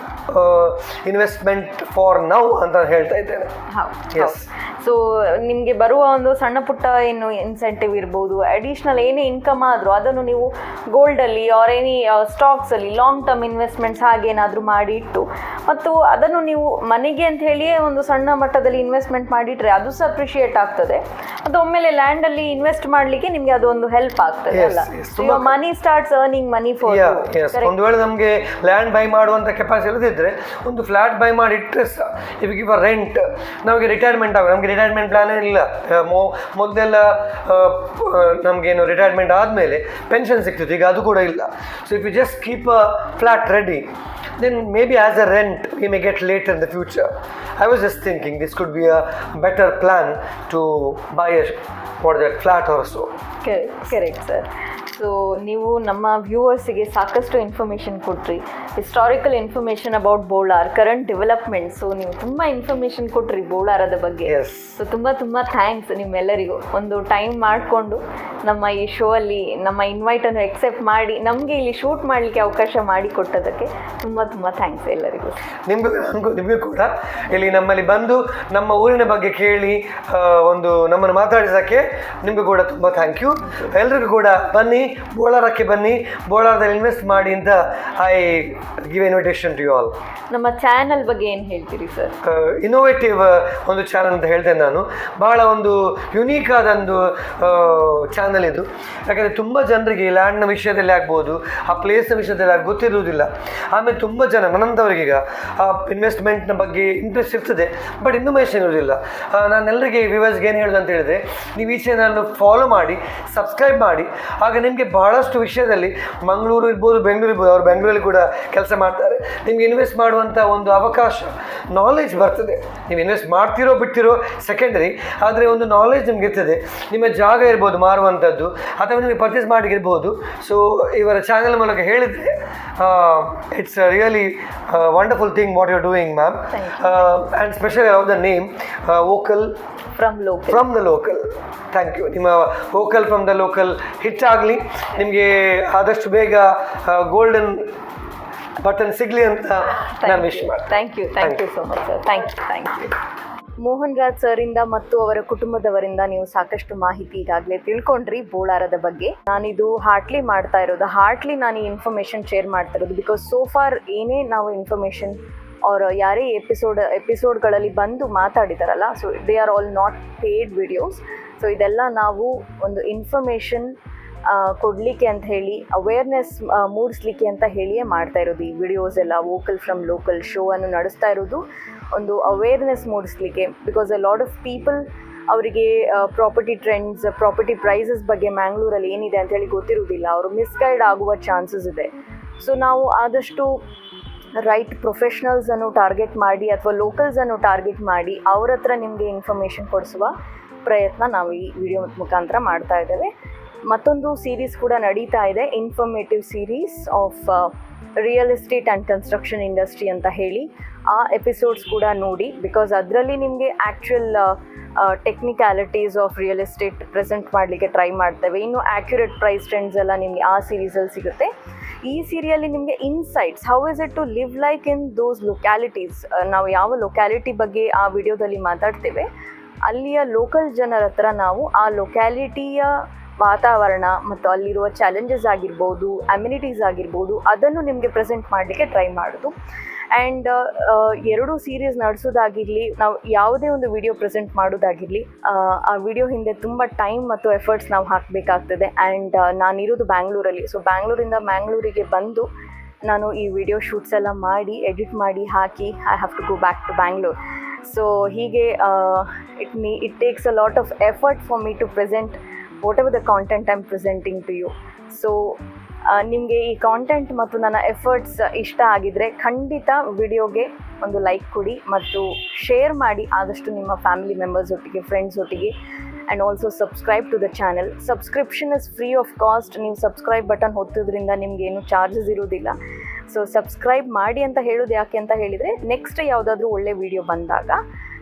investment for now ಅಂತ ಹೇಳ್ತಾ ಇದ್ದೇನೆ. ಎಸ್. ಸೊ ನಿಮಗೆ ಬರುವ ಒಂದು ಸಣ್ಣ ಪುಟ್ಟ ಏನು ಇನ್ಸೆಂಟಿವ್ ಇರ್ಬೋದು, ಅಡಿಷ್ನಲ್ ಏನೇ ಇನ್ಕಮ್ ಆದರೂ ಅದನ್ನು ನೀವು ಗೋಲ್ಡಲ್ಲಿ ಆರ್ ಎನಿ ಸ್ಟಾಕ್ಸಲ್ಲಿ ಲಾಂಗ್ ಟರ್ಮ್ ಇನ್ವೆಸ್ಟ್ಮೆಂಟ್ಸ್ ಹಾಗೇನಾದರೂ ಮಾಡಿ ಇಟ್ಟು ಮತ್ತು ಅದನ್ನು ನೀವು ಮನೆಗೆ ಅಂತ ಹೇಳಿಯೇ ಒಂದು ಸಣ್ಣ ಮಟ್ಟದಲ್ಲಿ ಇನ್ವೆಸ್ಟ್ಮೆಂಟ್ ಮಾಡಿಟ್ರೆ ಅದು ಸಹ ಅಪ್ರಿಷಿಯೇಟ್ ಆಗ್ತದೆ ಮತ್ತು ಒಮ್ಮೆಲೆ ಲ್ಯಾಂಡಲ್ಲಿ ಇನ್ವೆಸ್ಟ್ ಮಾಡಲಿಕ್ಕೆ ನಿಮಗೆ ಅದೊಂದು ಹೆಲ್ಪ್ ಆಗ್ತದೆ ಅಲ್ಲ. ಮನಿ ಸ್ಟಾರ್ಟ್ಸ್ ಅರ್ನಿಂಗ್ ಮನಿ ಫಾರ್ ಒಂದು ವೇಳೆ ನಮಗೆ ಲ್ಯಾಂಡ್ ಬೈ ಮಾಡುವಂಥ ಕೆಪಾಸಿಟಿ ಇಲ್ಲದಿದ್ದರೆ ಒಂದು ಫ್ಲ್ಯಾಟ್ ಬೈ ಮಾಡಿ ಇಟ್ಟರೆ ಸಹ ಇವಾಗ ಇವ ರೆಂಟ್ ನಮಗೆ ರಿಟೈರ್ಮೆಂಟ್ ಆಗ ನಮಗೆ ರಿಟೈರ್ಮೆಂಟ್ ಪ್ಲಾನ್ ಇಲ್ಲ. ಮೊದಲೆಲ್ಲ ನಮಗೇನು ರಿಟೈರ್ಮೆಂಟ್ ಆದಮೇಲೆ ಪೆನ್ಷನ್ ಸಿಗ್ತಿತ್ತು, ಈಗ ಅದು ಕೂಡ ಇಲ್ಲ. So if you just keep a flat ready then maybe as a rent we may get later in the future. I was just thinking this could be a better plan to buy a flat or so. Correct sir. So ನೀವು ನಮ್ಮ ವ್ಯೂವರ್ಸಿಗೆ ಸಾಕಷ್ಟು information ಕೊಟ್ರಿ, historical information about Bolar, current development. So ನೀವು ತುಂಬ information ಕೊಟ್ರಿ ಬೋಳಾರದ ಬಗ್ಗೆ. So ತುಂಬ thanks ನಿಮ್ಮೆಲ್ಲರಿಗೂ. ಒಂದು ಟೈಮ್ ಮಾಡಿಕೊಂಡು ನಮ್ಮ ಈ ಶೋ ಅಲ್ಲಿ ನಮ್ಮ ಇನ್ವೈಟನ್ನು ಎಕ್ಸೆಪ್ಟ್ ಮಾಡಿ ನಮಗೆ ಇಲ್ಲಿ ಶೂಟ್ ಮಾಡಲಿಕ್ಕೆ ಅವಕಾಶ ಮಾಡಿಕೊಟ್ಟದಕ್ಕೆ ತುಂಬ ಥ್ಯಾಂಕ್ಸ್ ಎಲ್ಲರಿಗೂ. ನಿಮಗೂ ಕೂಡ ಇಲ್ಲಿ ನಮ್ಮಲ್ಲಿ ಬಂದು ನಮ್ಮ ಊರಿನ ಬಗ್ಗೆ ಕೇಳಿ ಒಂದು ನಮ್ಮನ್ನು ಮಾತಾಡಿಸೋಕ್ಕೆ ನಿಮಗೂ ಕೂಡ ತುಂಬ ಥ್ಯಾಂಕ್ ಯು. ಎಲ್ರಿಗೂ ಕೂಡ ಬನ್ನಿ, ಬೋಳಾರಕ್ಕೆ ಬನ್ನಿ, ಬೋಳಾರದಲ್ಲಿ ಇನ್ವೆಸ್ಟ್ ಮಾಡಿ ಅಂತ I give invitation to you all. ನಮ್ಮ ಚಾನಲ್ ಬಗ್ಗೆ ಏನು ಹೇಳ್ತೀರಿ ಸರ್? ಇನ್ನೋವೇಟಿವ್ ಒಂದು ಚಾನಲ್ ಅಂತ ಹೇಳ್ತೇನೆ ನಾನು. ಬಹಳ ಒಂದು ಯುನೀಕ್ ಆದೊಂದು ಚಾನಲ್ ಇದು. ಯಾಕಂದರೆ ತುಂಬ ಜನರಿಗೆ ಲ್ಯಾಂಡ್ನ ವಿಷಯದಲ್ಲಿ ಆಗ್ಬೋದು, ಆ ಪ್ಲೇಸ್ನ ವಿಷಯದಲ್ಲಿ ಗೊತ್ತಿರುವುದಿಲ್ಲ. ಆಮೇಲೆ ತುಂಬ ಜನ ನನ್ನಂಥವ್ರಿಗೀಗ ಆ ಇನ್ವೆಸ್ಟ್ಮೆಂಟ್ನ ಬಗ್ಗೆ ಇಂಟ್ರೆಸ್ಟ್ ಇರ್ತದೆ, ಬಟ್ ಇನ್ಫಾರ್ಮೇಷನ್ ಇರೋದಿಲ್ಲ. ನಾನು ಎಲ್ಲರಿಗೆ ವ್ಯೂವರ್ಸ್ಗೆ ಏನು ಹೇಳೋದು ಅಂತ ಹೇಳಿದರೆ, ನೀವು ಈ ಚಾನಲ್ನ ಫಾಲೋ ಮಾಡಿ, ಸಬ್ಸ್ಕ್ರೈಬ್ ಮಾಡಿ. ಆಗ ನಿಮಗೆ ಬಹಳಷ್ಟು ವಿಷಯದಲ್ಲಿ ಮಂಗಳೂರು ಇರ್ಬೋದು, ಬೆಂಗಳೂರು ಇರ್ಬೋದು, ಅವರು ಬೆಂಗಳೂರಲ್ಲಿ ಕೂಡ ಕೆಲಸ ಮಾಡ್ತಾರೆ, ನಿಮ್ಗೆ ಇನ್ವೆಸ್ಟ್ ಮಾಡುವಂಥ ಒಂದು ಅವಕಾಶ, ನಾಲೆಜ್ ಬರ್ತದೆ. ನೀವು ಇನ್ವೆಸ್ಟ್ ಮಾಡ್ತಿರೋ ಬಿಟ್ಟಿರೋ ಸೆಕೆಂಡರಿ, ಆದರೆ ಒಂದು ನಾಲೆಜ್ ನಿಮ್ಗೆ ಇರ್ತದೆ. ನಿಮ್ಮ ಜಾಗ ಇರ್ಬೋದು ಮಾರುವಂಥದ್ದು, ಅಥವಾ ನಿಮಗೆ ಪರ್ಚೇಸ್ ಮಾಡಿಗಿರ್ಬೋದು. ಸೊ ಇವರ ಚಾನಲ್ ಮೂಲಕ ಹೇಳಿದರೆ it's really wonderful thing what you are doing ma'am. And specially I love the name vocal from the local. Thank you. ನಿಮ್ಮ vocal from the local hit ಆಗಲಿ, ನಿಮಗೆ ಆದಷ್ಟು ಬೇಗ ಗೋಲ್ಡನ್ ಬಟನ್ ಸಿಗಲಿ ಅಂತ ನಾನು ವಿಶ್ ಮಾಡ್ತೀನಿ. Thank you so much sir. Thank you. Mohan Raj ಸರಿಂದ ಮತ್ತು ಅವರ ಕುಟುಂಬದವರಿಂದ ನೀವು ಸಾಕಷ್ಟು ಮಾಹಿತಿ ಈಗಾಗಲೇ ತಿಳ್ಕೊಂಡ್ರಿ ಬೋಳಾರದ ಬಗ್ಗೆ. ನಾನಿದು ಹಾರ್ಟ್ಲಿ ಮಾಡ್ತಾ ಇರೋದು, ನಾನು ಈ ಇನ್ಫಾರ್ಮೇಷನ್ ಶೇರ್ ಮಾಡ್ತಾ ಇರೋದು ಬಿಕಾಸ್ ಸೋ ಫಾರ್ ಏನೇ ನಾವು ಇನ್ಫಾರ್ಮೇಷನ್ ಅವ್ರು ಯಾರೇ ಎಪಿಸೋಡ್ಗಳಲ್ಲಿ ಬಂದು ಮಾತಾಡಿದಾರಲ್ಲ, so they are all not paid videos. So ಇದೆಲ್ಲ ನಾವು ಒಂದು ಇನ್ಫಾರ್ಮೇಷನ್ ಕೊಡಲಿಕ್ಕೆ ಅಂತ ಹೇಳಿ, ಅವೇರ್ನೆಸ್ ಮೂಡಿಸ್ಲಿಕ್ಕೆ ಅಂತ ಹೇಳಿಯೇ ಮಾಡ್ತಾ ಇರೋದು ಈ ವಿಡಿಯೋಸ್ ಎಲ್ಲ. ವೋಕಲ್ ಫ್ರಮ್ ಲೋಕಲ್ ಶೋ ಅನ್ನು ನಡೆಸ್ತಾ ಇರೋದು ಒಂದು ಅವೇರ್ನೆಸ್ ಮೂಡಿಸ್ಲಿಕ್ಕೆ. Because a lot of people ಅವರಿಗೆ ಪ್ರಾಪರ್ಟಿ ಟ್ರೆಂಡ್ಸ್, ಪ್ರಾಪರ್ಟಿ ಪ್ರೈಸಸ್ ಬಗ್ಗೆ ಮ್ಯಾಂಗ್ಳೂರಲ್ಲಿ ಏನಿದೆ ಅಂತೇಳಿ ಗೊತ್ತಿರೋದಿಲ್ಲ, ಅವರು ಮಿಸ್ಗೈಡ್ ಆಗುವ ಚಾನ್ಸಸ್ ಇದೆ. ಸೊ ನಾವು ಆದಷ್ಟು ರೈಟ್ ಪ್ರೊಫೆಷ್ನಲ್ಸನ್ನು ಟಾರ್ಗೆಟ್ ಮಾಡಿ ಅಥವಾ ಲೋಕಲ್ಸನ್ನು ಟಾರ್ಗೆಟ್ ಮಾಡಿ ಅವ್ರ ಹತ್ರ ನಿಮಗೆ ಇನ್ಫಾರ್ಮೇಷನ್ ಕೊಡಿಸುವ ಪ್ರಯತ್ನ ನಾವು ಈ ವಿಡಿಯೋ ಮುಖಾಂತರ ಮಾಡ್ತಾ ಇದ್ದೇವೆ. ಮತ್ತೊಂದು ಸೀರೀಸ್ ಕೂಡ ನಡೀತಾ ಇದೆ, informative series of real estate and construction industry ಅಂತ ಹೇಳಿ. ಆ ಎಪಿಸೋಡ್ಸ್ ಕೂಡ ನೋಡಿ, ಬಿಕಾಸ್ ಅದರಲ್ಲಿ ನಿಮಗೆ actual technicalities of real estate present ಮಾಡಲಿಕ್ಕೆ ಟ್ರೈ ಮಾಡ್ತೇವೆ. ಇನ್ನು ಆ್ಯಕ್ಯುರೇಟ್ ಪ್ರೈಸ್ ಟ್ರೆಂಡ್ಸ್ ಎಲ್ಲ ನಿಮಗೆ ಆ ಸೀರೀಸಲ್ಲಿ ಸಿಗುತ್ತೆ. ಈ ಸೀರಿಯಲ್ಲಿ ನಿಮಗೆ insights, how is it to live like in those localities, ನಾವು ಯಾವ ಲೊಕ್ಯಾಲಿಟಿ ಬಗ್ಗೆ ಆ ವಿಡಿಯೋದಲ್ಲಿ ಮಾತಾಡ್ತೇವೆ, ಅಲ್ಲಿಯ ಲೋಕಲ್ ಜನರ ಹತ್ರ ನಾವು ಆ ಲೊಕ್ಯಾಲಿಟಿಯ ವಾತಾವರಣ ಮತ್ತು ಅಲ್ಲಿರುವ ಚಾಲೆಂಜಸ್ ಆಗಿರ್ಬೋದು, ಅಮ್ಯುನಿಟೀಸ್ ಆಗಿರ್ಬೋದು, ಅದನ್ನು ನಿಮಗೆ ಪ್ರೆಸೆಂಟ್ ಮಾಡಲಿಕ್ಕೆ ಟ್ರೈ ಮಾಡೋದು. ಆ್ಯಂಡ್ ಎರಡು ಸೀರೀಸ್ ನಡೆಸೋದಾಗಿರಲಿ, ನಾವು ಯಾವುದೇ ಒಂದು ವಿಡಿಯೋ ಪ್ರೆಸೆಂಟ್ ಮಾಡೋದಾಗಿರಲಿ, ಆ ವಿಡಿಯೋ ಹಿಂದೆ ತುಂಬ ಟೈಮ್ ಮತ್ತು ಎಫರ್ಟ್ಸ್ ನಾವು ಹಾಕಬೇಕಾಗ್ತದೆ. ಆ್ಯಂಡ್ ನಾನಿರೋದು ಬ್ಯಾಂಗ್ಳೂರಲ್ಲಿ. ಸೊ ಬ್ಯಾಂಗ್ಳೂರಿಂದ ಮ್ಯಾಂಗ್ಳೂರಿಗೆ ಬಂದು ನಾನು ಈ ವಿಡಿಯೋ ಶೂಟ್ಸ್ ಎಲ್ಲ ಮಾಡಿ, ಎಡಿಟ್ ಮಾಡಿ ಹಾಕಿ, I have to go back to Bangalore. So ಹೀಗೆ it takes a lot of effort for me to present whatever the content I'm presenting to you. So ನಿಮಗೆ ಈ ಕಾಂಟೆಂಟ್ ಮತ್ತು ನನ್ನ ಎಫರ್ಟ್ಸ್ ಇಷ್ಟ ಆಗಿದರೆ ಖಂಡಿತ ವಿಡಿಯೋಗೆ ಒಂದು ಲೈಕ್ ಕೊಡಿ ಮತ್ತು ಶೇರ್ ಮಾಡಿ ಆದಷ್ಟು ನಿಮ್ಮ ಫ್ಯಾಮಿಲಿ ಮೆಂಬರ್ಸ್ ಒಟ್ಟಿಗೆ, ಫ್ರೆಂಡ್ಸ್ ಒಟ್ಟಿಗೆ. And also subscribe to the channel. Subscription is free of cost. ನೀವು ಸಬ್ಸ್ಕ್ರೈಬ್ ಬಟನ್ ಒತ್ತೋದ್ರಿಂದ ನಿಮಗೇನು ಚಾರ್ಜಸ್ ಇರೋದಿಲ್ಲ. ಸೊ ಸಬ್ಸ್ಕ್ರೈಬ್ ಮಾಡಿ ಅಂತ ಹೇಳೋದು ಯಾಕೆ ಅಂತ ಹೇಳಿದರೆ, ನೆಕ್ಸ್ಟ್ ಯಾವುದಾದ್ರೂ ಒಳ್ಳೆ ವಿಡಿಯೋ ಬಂದಾಗ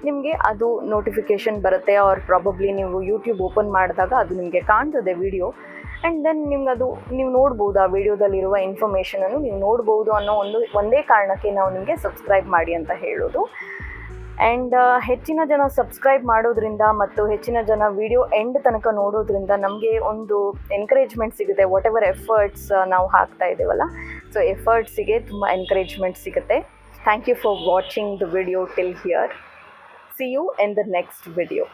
ನಿಮಗೆ ಅದು ನೋಟಿಫಿಕೇಷನ್ ಬರುತ್ತೆ, ಆರ್ ಪ್ರಾಬಬ್ಲಿ ನೀವು ಯೂಟ್ಯೂಬ್ ಓಪನ್ ಮಾಡಿದಾಗ ಅದು ನಿಮಗೆ ಕಾಣ್ತದೆ ವಿಡಿಯೋ. ಆ್ಯಂಡ್ ದೆನ್ ನಿಮ್ಗೆ ಅದು ನೀವು ನೋಡ್ಬೋದು, ಆ ವಿಡಿಯೋದಲ್ಲಿರುವ ಇನ್ಫಾರ್ಮೇಷನನ್ನು ನೀವು ನೋಡ್ಬೋದು ಅನ್ನೋ ಒಂದೇ ಕಾರಣಕ್ಕೆ ನಾವು ನಿಮಗೆ ಸಬ್ಸ್ಕ್ರೈಬ್ ಮಾಡಿ ಅಂತ ಹೇಳೋದು. ಆ್ಯಂಡ್ ಹೆಚ್ಚಿನ ಜನ ಸಬ್ಸ್ಕ್ರೈಬ್ ಮಾಡೋದ್ರಿಂದ ಮತ್ತು ಹೆಚ್ಚಿನ ಜನ ವಿಡಿಯೋ ಎಂಡ್ ತನಕ ನೋಡೋದ್ರಿಂದ ನಮಗೆ ಒಂದು ಎನ್ಕರೇಜ್ಮೆಂಟ್ ಸಿಗುತ್ತೆ. ವಾಟ್ ಎವರ್ ಎಫರ್ಟ್ಸ್ ನಾವು ಹಾಕ್ತಾ ಇದ್ದೀವಲ್ಲ, ಸೊ ಎಫರ್ಟ್ಸಿಗೆ ತುಂಬ ಎನ್ಕರೇಜ್ಮೆಂಟ್ ಸಿಗುತ್ತೆ. Thank you for watching the video till here. See you in the next video.